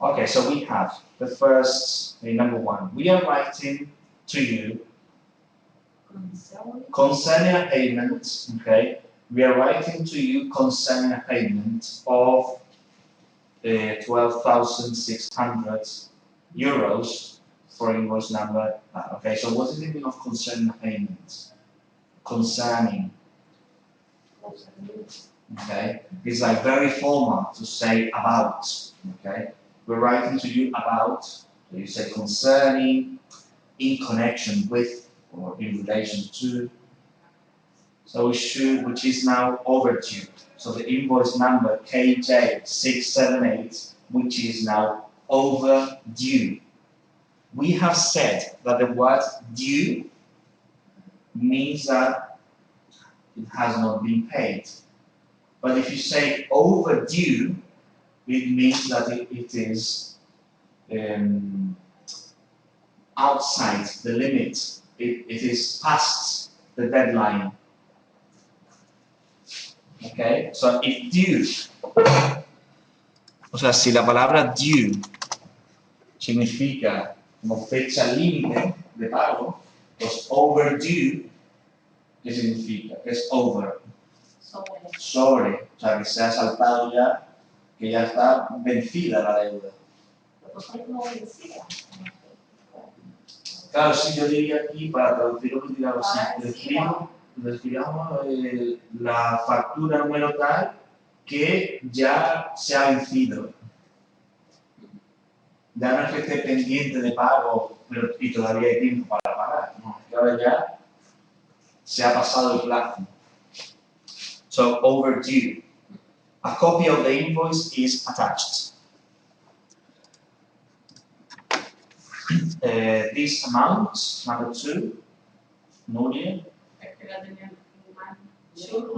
Okay, so we have the first, number one. We are writing to you concerning a payment, okay? We are writing to you concerning a payment of 12,600 euros for invoice number. Okay, so what is the meaning of concerning a payment? Concerning. Okay, it's like very formal to say about. Okay, we're writing to you about. So you say concerning, in connection with, or in relation to. So we should, which is now overdue. So the invoice number KJ678, which is now overdue. We have said that the word due means that it has not been paid. But if you say overdue, it means that it is outside the limit. It is past the deadline. Okay, so if due, o sea, si la palabra due significa como fecha límite de pago, pues overdue, ¿qué significa? Que es over. Sobre, o sea, que se ha saltado ya, que ya está vencida la deuda. Claro, sí, yo diría aquí, para traducirlo, así, describamos la factura número tal que ya se ha vencido. Ya no es que esté pendiente de pago, pero y todavía hay tiempo para pagar. No, es que ahora ya se ha pasado el plazo. So, overdue. A copy of the invoice is attached. This amount, number 2, Nuria.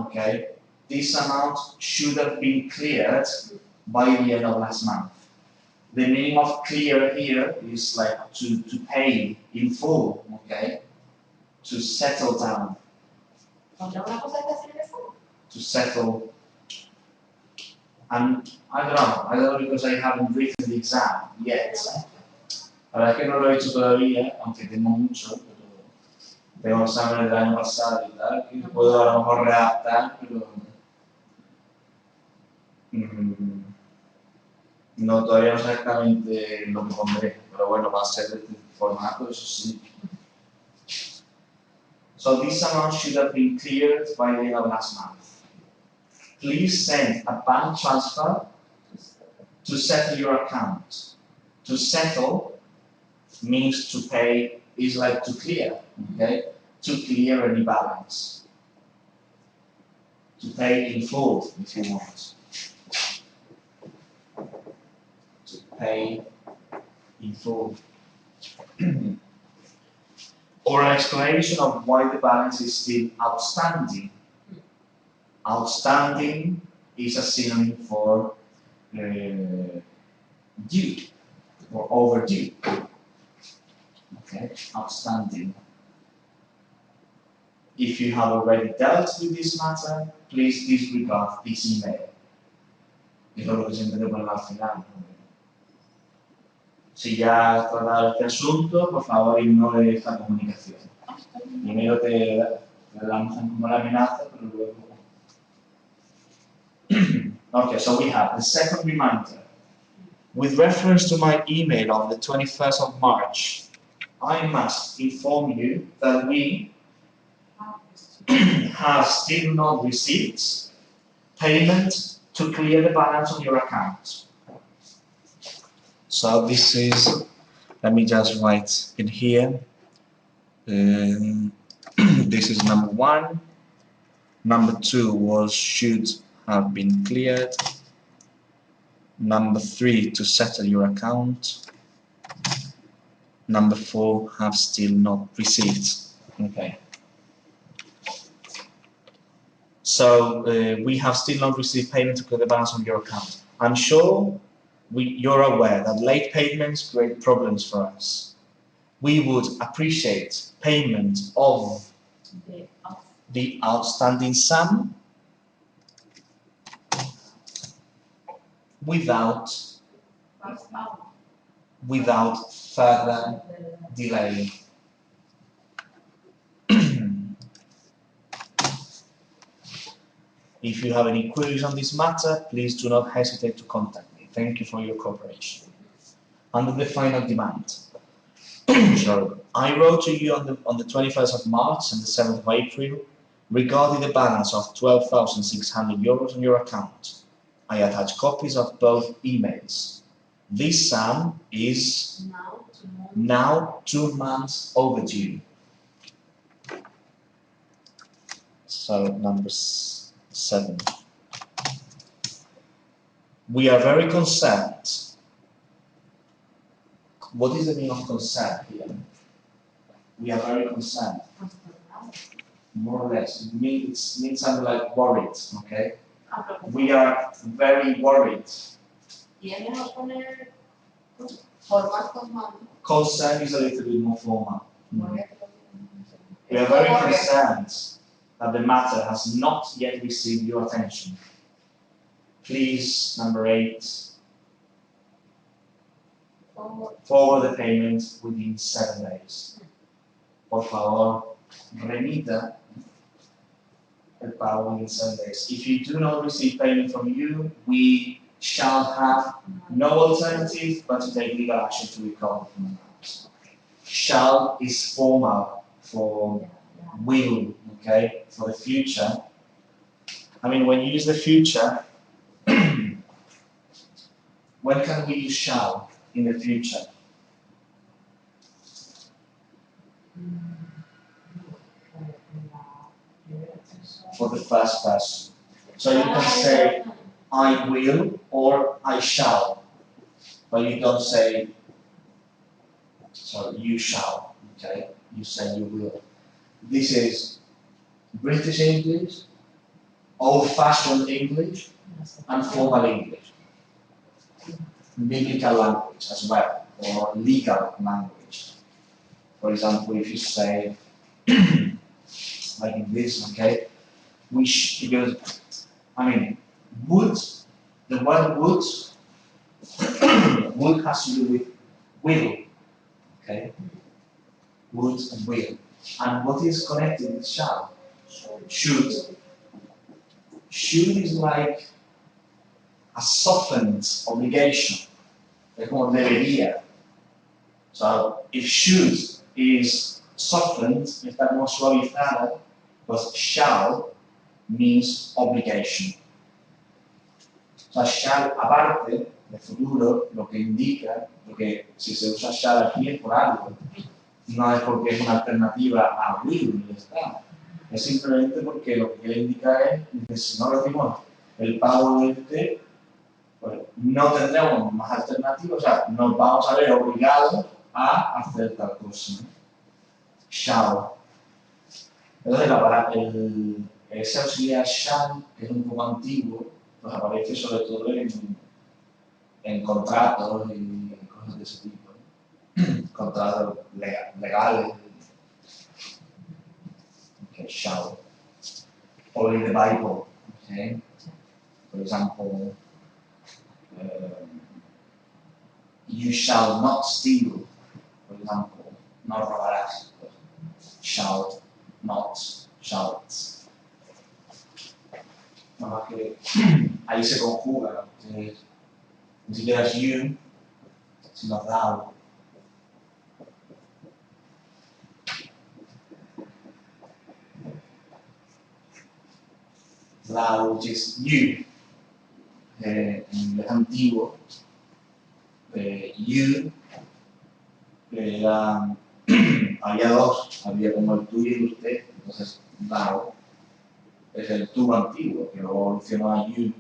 Okay. This amount should have been cleared by the end of last month. The meaning of clear here is like to pay in full, okay? To settle down. To settle. And I don't know because I haven't written the exam yet. La verdad es que no lo he hecho todavía, aunque tengo mucho, pero tengo exámenes del año pasado y tal, que puedo a lo mejor redactar, pero no, todavía no sé exactamente lo que pondré, pero bueno, va a ser de este formato, eso sí. So this amount should have been cleared by the end of last month. Please send a bank transfer to settle your account. To settle means to pay, is like to clear, okay? To clear any balance. To pay in full, if you want. To pay in full. Or an explanation of why the balance is still outstanding. Outstanding is a synonym for due or overdue. Okay, outstanding. If you have already dealt with this matter, please disregard this email. Es lo que siempre te ponen al final. Si ya has tratado este asunto, por favor ignore esta comunicación. Primero te lanzan como la amenaza, pero luego... Okay, so we have the second reminder. With reference to my email of the 21st of March, I must inform you that we have still not received payment to clear the balance on your account. So this is, let me just write in here. This is number 1. Number 2 was should have been cleared. Number 3, to settle your account. Number 4, have still not received. Okay. So we have still not received payment to clear the balance on your account. I'm sure you're aware that late payments create problems for us. We would appreciate payment of the outstanding sum without further delay. If you have any queries on this matter, please do not hesitate to contact me. Thank you for your cooperation. Under the final demand. So, I wrote to you on the 21st of March and the 7th of April regarding the balance of €12,600 on your account. I attach copies of both emails. This sum is now 2 months overdue. So, number 7. We are very concerned. What is the meaning of concern here? We are very concerned. More or less. It means something like worried, okay? We are very worried. Concern is a little bit more formal. We are very concerned that the matter has not yet received your attention. Please, number 8, forward the payment within 7 days. Por favor, remita el pago within 7 days. If you do not receive payment from you, we shall have no alternative but to take legal action to recover from the amount. Shall is formal for will, okay, for the future. I mean, when you use the future, when can we use shall in the future? For the first person. So you can say, I will or I shall, but you don't say, so you shall, okay? You say you will. This is British English, old-fashioned English, and formal English. Biblical language as well, or legal language. For example, if you say, like this, okay? Because, I mean, would, the word would, would has to do with will, okay? Would and will. And what is connected with shall? Should. Should is like a softened obligation. Es como debería. So, if should is softened, está como suavizada, pues shall means obligation. O sea, shall, aparte de futuro, lo que indica, porque si se usa shall aquí es por algo, no es porque es una alternativa a will, ya está. Es simplemente porque lo que quiere indicar es que si no recibimos el pago de este, pues no tendremos más alternativas, o sea, nos vamos a ver obligados a hacer tal cosa. Shall. Entonces, ese auxiliar shall, que es un poco antiguo, pues aparece sobre todo en contratos y cosas de ese tipo. Contratos legales. Okay, shall. Or in the Bible, okay? For example, you shall not steal, for example, no robarás. Shall not, shalt. Nada más que ahí se conjuga, ni siquiera es you, sino thou. Thou, which is you. En inglés antiguo, you, era, había dos, había como el tú y el usted, entonces thou es el tú antiguo, que luego evolucionó a you.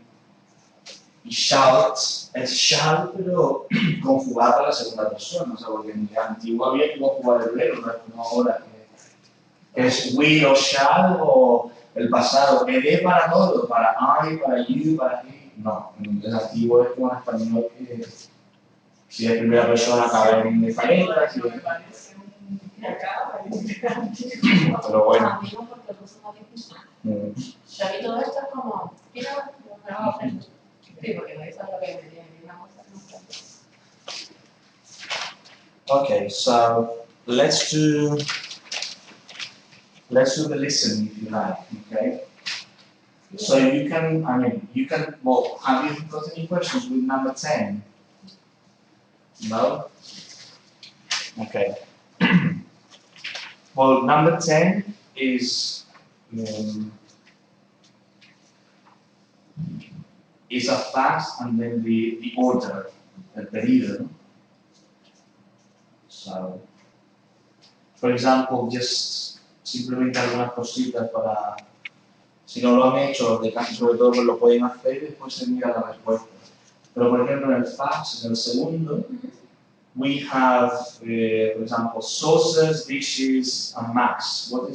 Y shalt es shall, pero conjugado a la segunda persona, o sea, porque en el antiguo había que conjugar el verbo, no es como ahora, que es will o shall, o el pasado, ed para todo, para I, para you, para he. No, el activo es como en español que si es primera persona acaba en diferente. Si Me parece un acá, pero bueno. amigos porque el curso no había ya vi todo esto es como, mira, no lo aprendo. Sí, porque no es lo que me tiene una cosa que no. Okay, so let's do the listening if you like, okay? So you can, well, have you got any questions with number 10? No? Okay. Well, number 10 is a fact and then the order, el pedido, ¿no? So, for example, just simplemente algunas cositas para, si no lo han hecho, de casi sobre todo pues lo pueden hacer y después se mira la respuesta. Pero por ejemplo en el fact, en el segundo, we have, for example, sauces, dishes, and max. What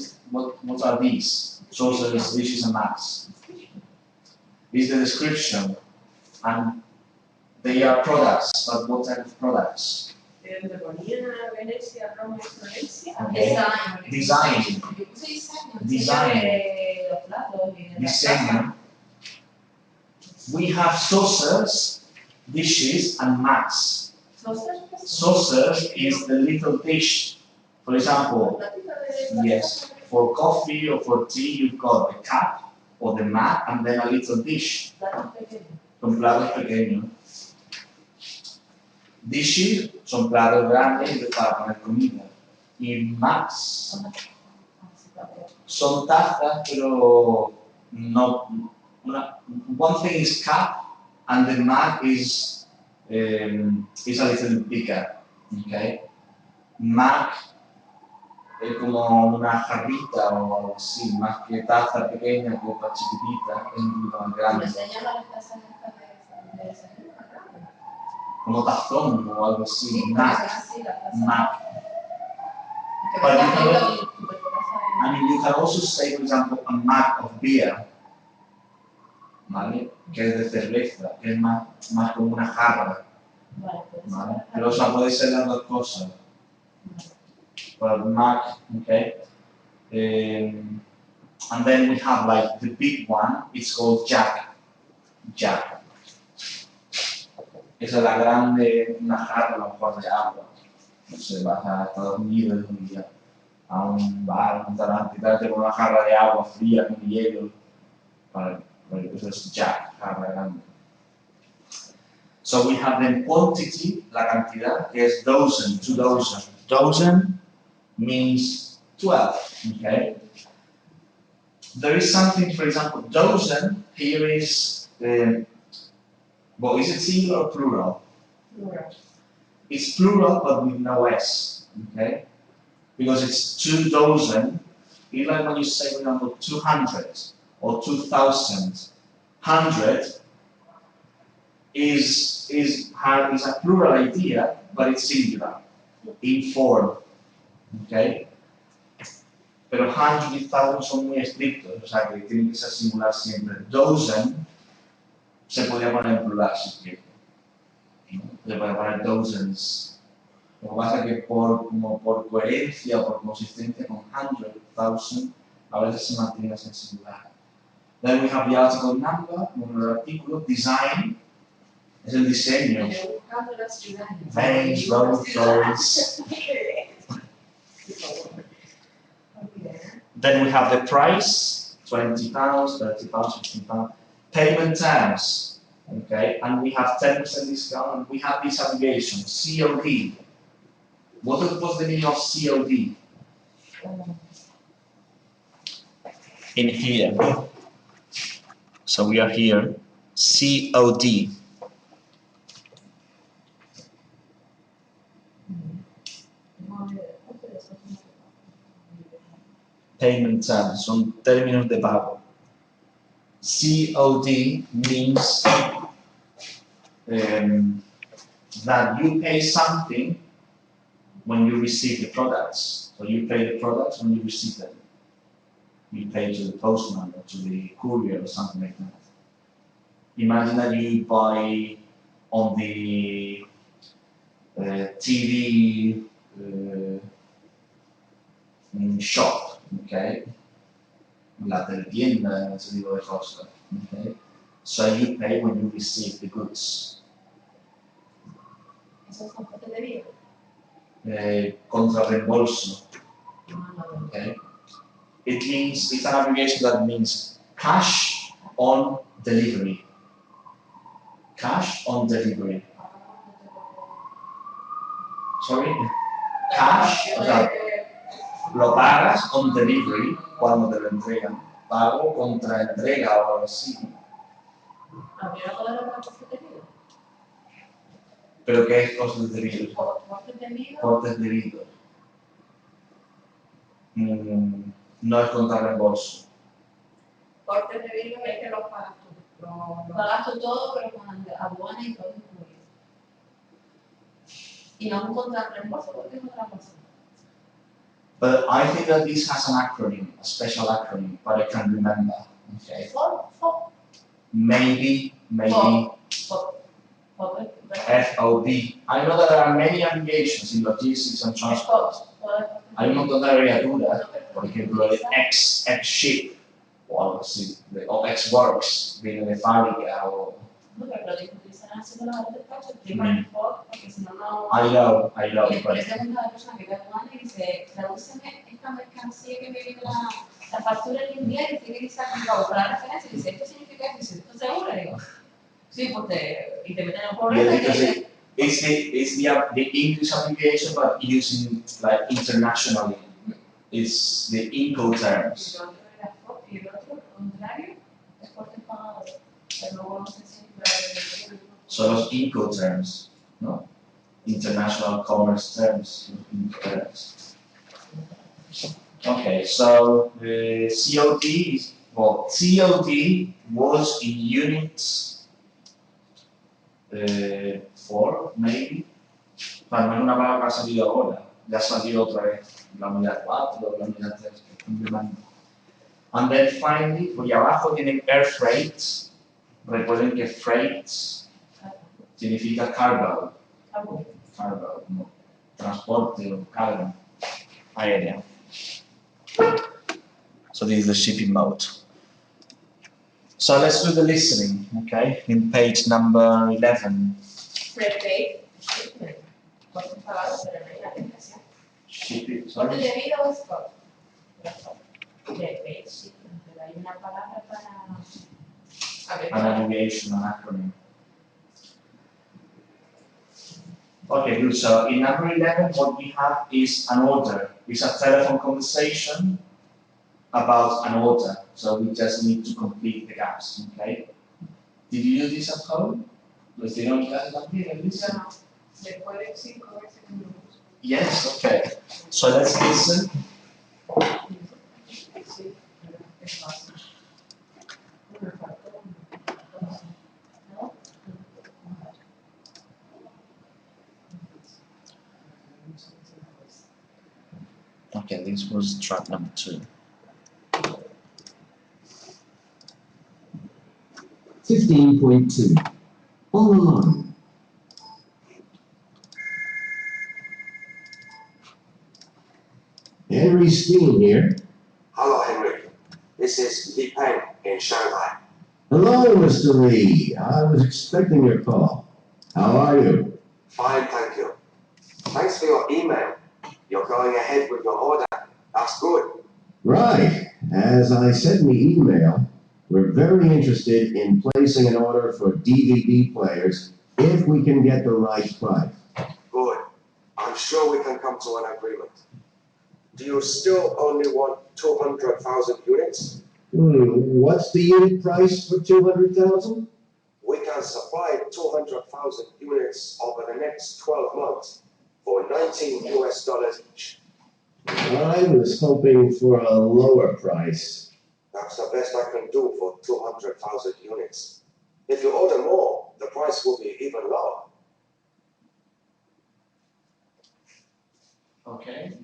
are these? Sauces, dishes, and max. This is the description, and they are products. But what type of products? Donde ponía Venecia, Roma y Florencia. Okay. Design. Los platos y de Diseño. We have sauces, dishes, and max. Saucer is the little dish. For example, yes, for coffee or for tea, you've got the cup or the mat and then a little dish. Con platos pequeños. Dishes son platos grandes para poner comida. Y mats son tazas, pero no. One thing is cup and the mat is a little bigger, okay? Mac es como una jarrita o algo así, más que taza pequeña, copa chiquitita, es un poquito más grande. Como tazón o algo así, Mac. Mac. But you can also say, for example, a Mac of beer, ¿vale? Que es de cerveza, que es más como una jarra. Vale. Pero o sea, puede ser las dos cosas. But Mac, okay. And then we have like the big one, it's called Jack. Jack. Esa es la grande, una jarra a lo mejor de agua. No sé, vas a Estados Unidos un día a un bar, a un restaurante y tal, te pones una jarra de agua fría con hielo. Eso es Jack, jarra grande. So we have the quantity, la cantidad, que es dozen, 2 dozen. Dozen means 12, okay? There is something, for example, dozen, here is, well, is it singular or plural? Plural. It's plural, but with no S, okay? Because it's 2 dozen, it's like when you say, for example, 200 or 2,000. 100 is a plural idea, but it's singular in form, okay? Pero 100 y 1000 son muy estrictos, o sea que tienen que ser singular siempre. Dozen se podría poner en plural si quiere, ¿no? Se puede poner dozens. Lo que pasa es que por coherencia o por consistencia con 100, 1000, a veces se mantiene en singular. Then we have the article number, número de artículo, design, es el diseño. Veins, roads. Then we have the price, £20, £30, £15. Payment terms, okay, and we have 10% discount, and we have this abbreviation, COD. What's the meaning of COD? In here. So we are here, COD. Payment terms, son términos de pago. COD means that you pay something when you receive the products. So you pay the products when you receive them. You pay to the postman or to the courier or something like that. Imagine that you buy on the TV shop, okay? La teletienda, ese tipo de cosas, okay? So you pay when you receive the goods. Eso es transporte debido. Contra reembolso, okay? It means, it's an abbreviation that means cash on delivery. Cash on delivery. Sorry? Cash, o sea, lo pagas on delivery cuando te lo entregan. Pago contra entrega o algo así. ¿Habría palabra para transporte debido? ¿Pero qué es costes debidos? Portes debidos. Portes debidos. No es contra reembolso. Portes debidos es que los pagas tú. Pagas tú todo, pero con aduana y todo incluido. Y no es un contra reembolso, porque es otra cosa. But I think that this has an acronym, a special acronym, but I can't remember. Okay. Maybe FOB. I know that there are many abbreviations in logistics and transport. Hay un montón de abreviaturas, por ejemplo, el X-Ship o algo así, o X-Works, viene de fábrica o... No, pero lo utilizan así con los despachos, porque si no, no... I know. Y por eso es una persona que ve aduana y dice, tradúceme esta mercancía que me viene la factura en inglés y tiene que dice para la referencia y dice, ¿esto significa eso? Dice, ¿esto seguro? Y digo, sí, porque... Y te meten en un problema y te dicen... It's the English abbreviation, but using like internationally. It's the Incoterms. Y el otro, contrario, es portes pagados. Pero luego no sé si... So los Incoterms, no? International commerce terms. Incoterms. Okay, so COT is, well, COT was in units 4, maybe. Bueno, no es una palabra que ha salido ahora, ya salió otra vez la unidad 4, la unidad 3, que están llamando. And then finally, por ahí abajo tienen air freight. Recuerden que freight significa cargo. Cargo, no, transporte o carga aérea. So this is the shipping mode. So let's do the listening, okay? In page number 11. Prepaid, shipment. Portes pagados, pero no hay una aplicación. Shipping, Portes sorry? debidos o spot. Prepaid, shipment, pero hay una palabra para... An abbreviation, an acronym. Okay, good. So in number 11, what we have is an order. It's a telephone conversation about an order. So we just need to complete the gaps, okay? Did you do this at home? ¿Lo hicieron en casa también, el listen? No, después de 5 veces que no. Yes, okay. So let's listen. Sí, pero es fácil. Me faltó. ¿No? Okay, this was track number 2. 15.2. On the line. Henry Steen here. Hello, Henry. This is Li Peng in Shanghai. Hello, Mr. Lee. I was expecting your call. How are you? Fine, thank you. Thanks for your email. You're going ahead with your order. That's good. Right. As I said in the email, we're very interested in placing an order for DVD players if we can get the right price. Good. I'm sure we can come to an agreement. Do you still only want 200,000 units? What's the unit price for 200,000? We can supply 200,000 units over the next 12 months for $19 each. I was hoping for a lower price. That's the best I can do for 200,000 units. If you order more, the price will be even lower. Okay.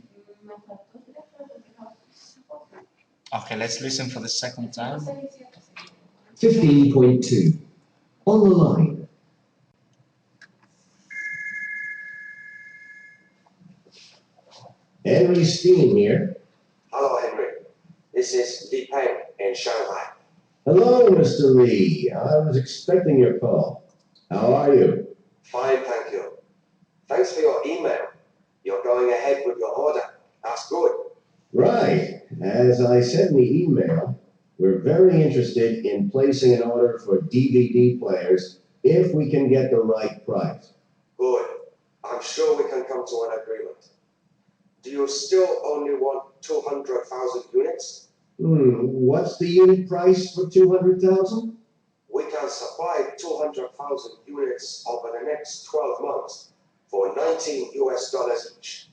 Me faltó otra frase, Okay, let's listen for the second time. 15.2. On the line. Henry Steen here. Hello, Henry. This is Li Peng in Shanghai. Hello, Mr. Lee. I was expecting your call. How are you? Fine, thank you. Thanks for your email. You're going ahead with your order. That's good. Right. As I said in the email, we're very interested in placing an order for DVD players if we can get the right price. Good. I'm sure we can come to an agreement. Do you still only want 200,000 units? What's the unit price for 200,000? We can supply 200,000 units over the next 12 months for $19 each.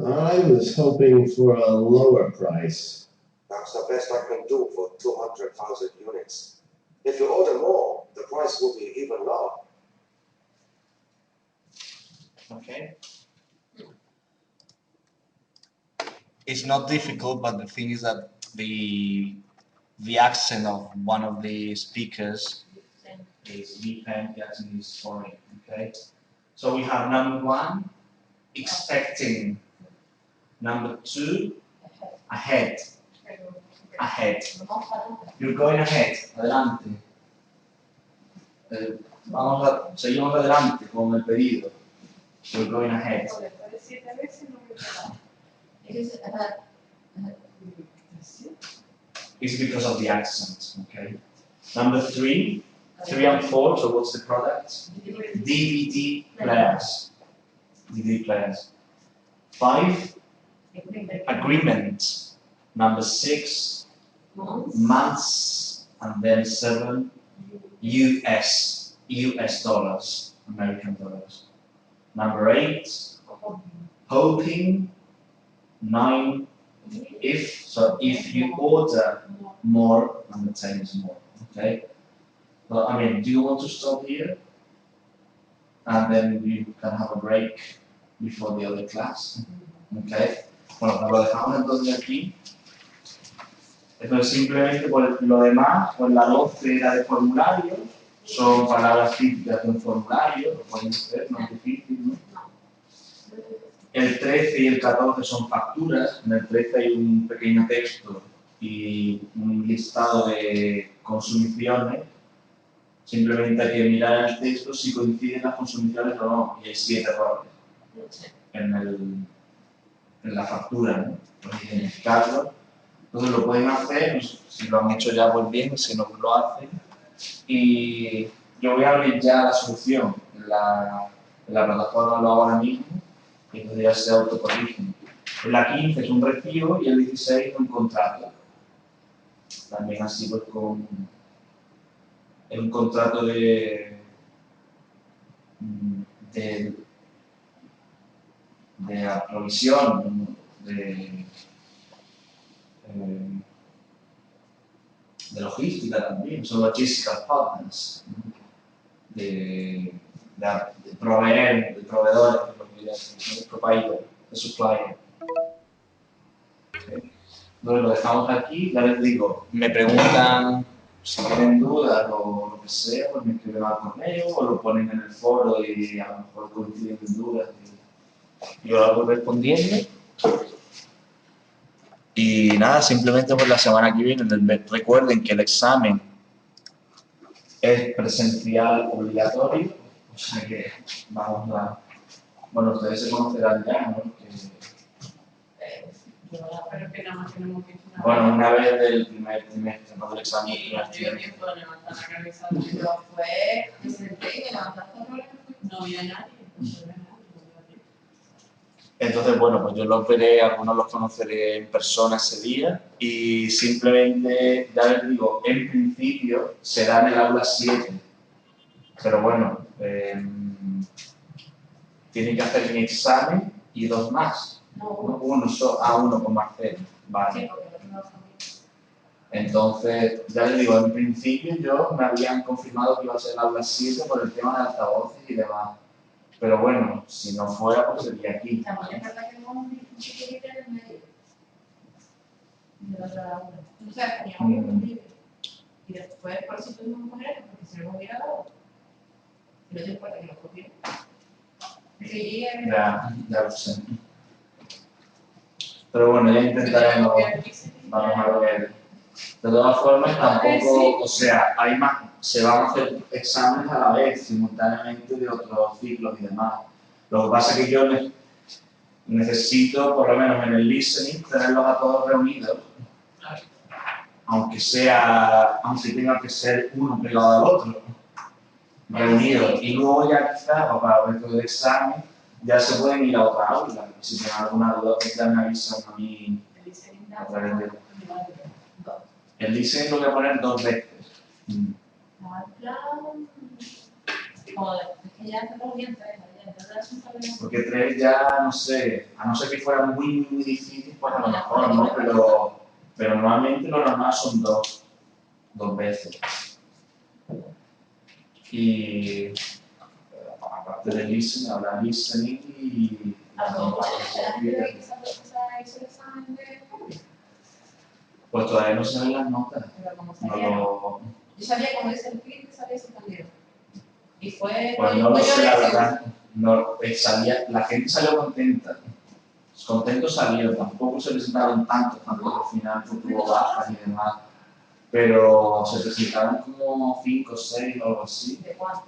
I was hoping for a lower price. That's the best I can do for 200,000 units. If you order more, the price will be even lower. Okay. It's not difficult, but the thing is that the accent of one of the speakers is the accent is foreign. Okay. So we have number one, expecting. Number two, ahead. Ahead. You're going ahead. Adelante. Seguimos adelante con el pedido. You're going ahead. It's because of the accent, okay? Number three and four, so what's the product? DVD players. DVD players. 5, agreement. Number 6, months. And then 7, US dollars, American dollars. Number 8, hoping. 9, if you order more, number 10 is more, okay? But I mean, do you want to stop here? And then you can have a break before the other class, okay? Bueno, pues lo dejamos entonces aquí. Entonces simplemente por lo demás, pues la 12 era de formulario, son palabras típicas de un formulario, lo pueden hacer, no es difícil, ¿no? El 13 y el 14 son facturas. En el 13 hay un pequeño texto y un listado de consumiciones. Simplemente hay que mirar el texto si coinciden las consumiciones o no. Y hay 7 errores en la factura, ¿no? Pues identificarlo. Entonces lo pueden hacer, si lo han hecho ya pues bien, si no lo hacen. Y yo voy a abrir ya la solución en la plataforma, lo hago ahora mismo. Y entonces ya se autocorrigen. En la 15 es un recibo y el 16 es un contrato. También así pues es un contrato de provisión, de logística también, son logistical partners, de proveedores, de provider, de supplier. Okay. Entonces lo dejamos aquí, ya les digo, me preguntan si tienen dudas o lo que sea, pues me escriben al correo o lo ponen en el foro y a lo mejor coinciden en dudas y yo lo voy respondiendo. Y nada, simplemente por la semana que viene, recuerden que el examen es presencial obligatorio, o sea que vamos a... Bueno, ustedes se conocerán ya, ¿no? Pero que nada más tenemos que Bueno, una vez del primer trimestre, no del examen del primer yo trimestre. tiempo de levantar la cabeza, pero fue, me senté y me levantaste otra vez, no había nadie, no había nadie. Entonces, bueno, pues yo los veré, algunos los conoceré en persona ese día y simplemente, ya les digo, en principio será en el aula 7, pero bueno, tienen que hacer mi examen y 2 más, No, uno con Marcelo, vale. sí, porque no tengo familia. Entonces, ya les digo, en principio me habían confirmado que iba a ser el aula 7 por el tema de altavoces y demás. Pero bueno, si no fuera, pues sería aquí. También es verdad que no un chiquitito en el medio. de la otra aula. O sea, teníamos un libre. Y después, por eso tuvimos que poner, porque si no me hubiera dado, no te importa que lo copien. Que llegue. Ya lo sé. Pero bueno, ya intentaremos. Vamos a ver. De todas formas, tampoco, o sea, hay más, se van a hacer exámenes a la vez, simultáneamente de otros ciclos y demás. Lo que pasa es que yo necesito, por lo menos en el listening, tenerlos a todos reunidos, aunque tenga que ser uno pegado al otro, reunidos. Y luego ya quizás, para el resto del examen, ya se pueden ir a otra aula. Si tienen alguna duda, pues ya me avisan a mí a través de... El listening lo voy a poner 2 veces. Joder, es que ya te lo bien, Porque 3 ya, no sé, a no ser que fuera muy, muy difícil, pues a lo mejor, ¿no? Pero normalmente lo normal son 2 veces. Y aparte del listening, habrá listening y... Pues todavía no se ven las notas. Yo sabía cuando hice el clip que salía suspendido. Y fue. Pues no lo sé, la verdad. No, la gente salió contenta. Contentos salieron, tampoco se presentaron tantos, tampoco al final tuvo bajas y demás. Pero se presentaron como 5 o 6 o algo así. ¿De cuánto?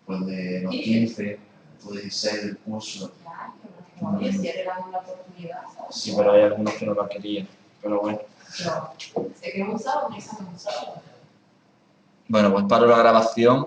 Pues de los 15 o 16 del curso. Oye, si le damos la oportunidad, ¿sabes? Sí, pero hay algunos que no la querían. Pero bueno. Pero sé que no usaba, no usaba. Bueno, pues paro la grabación.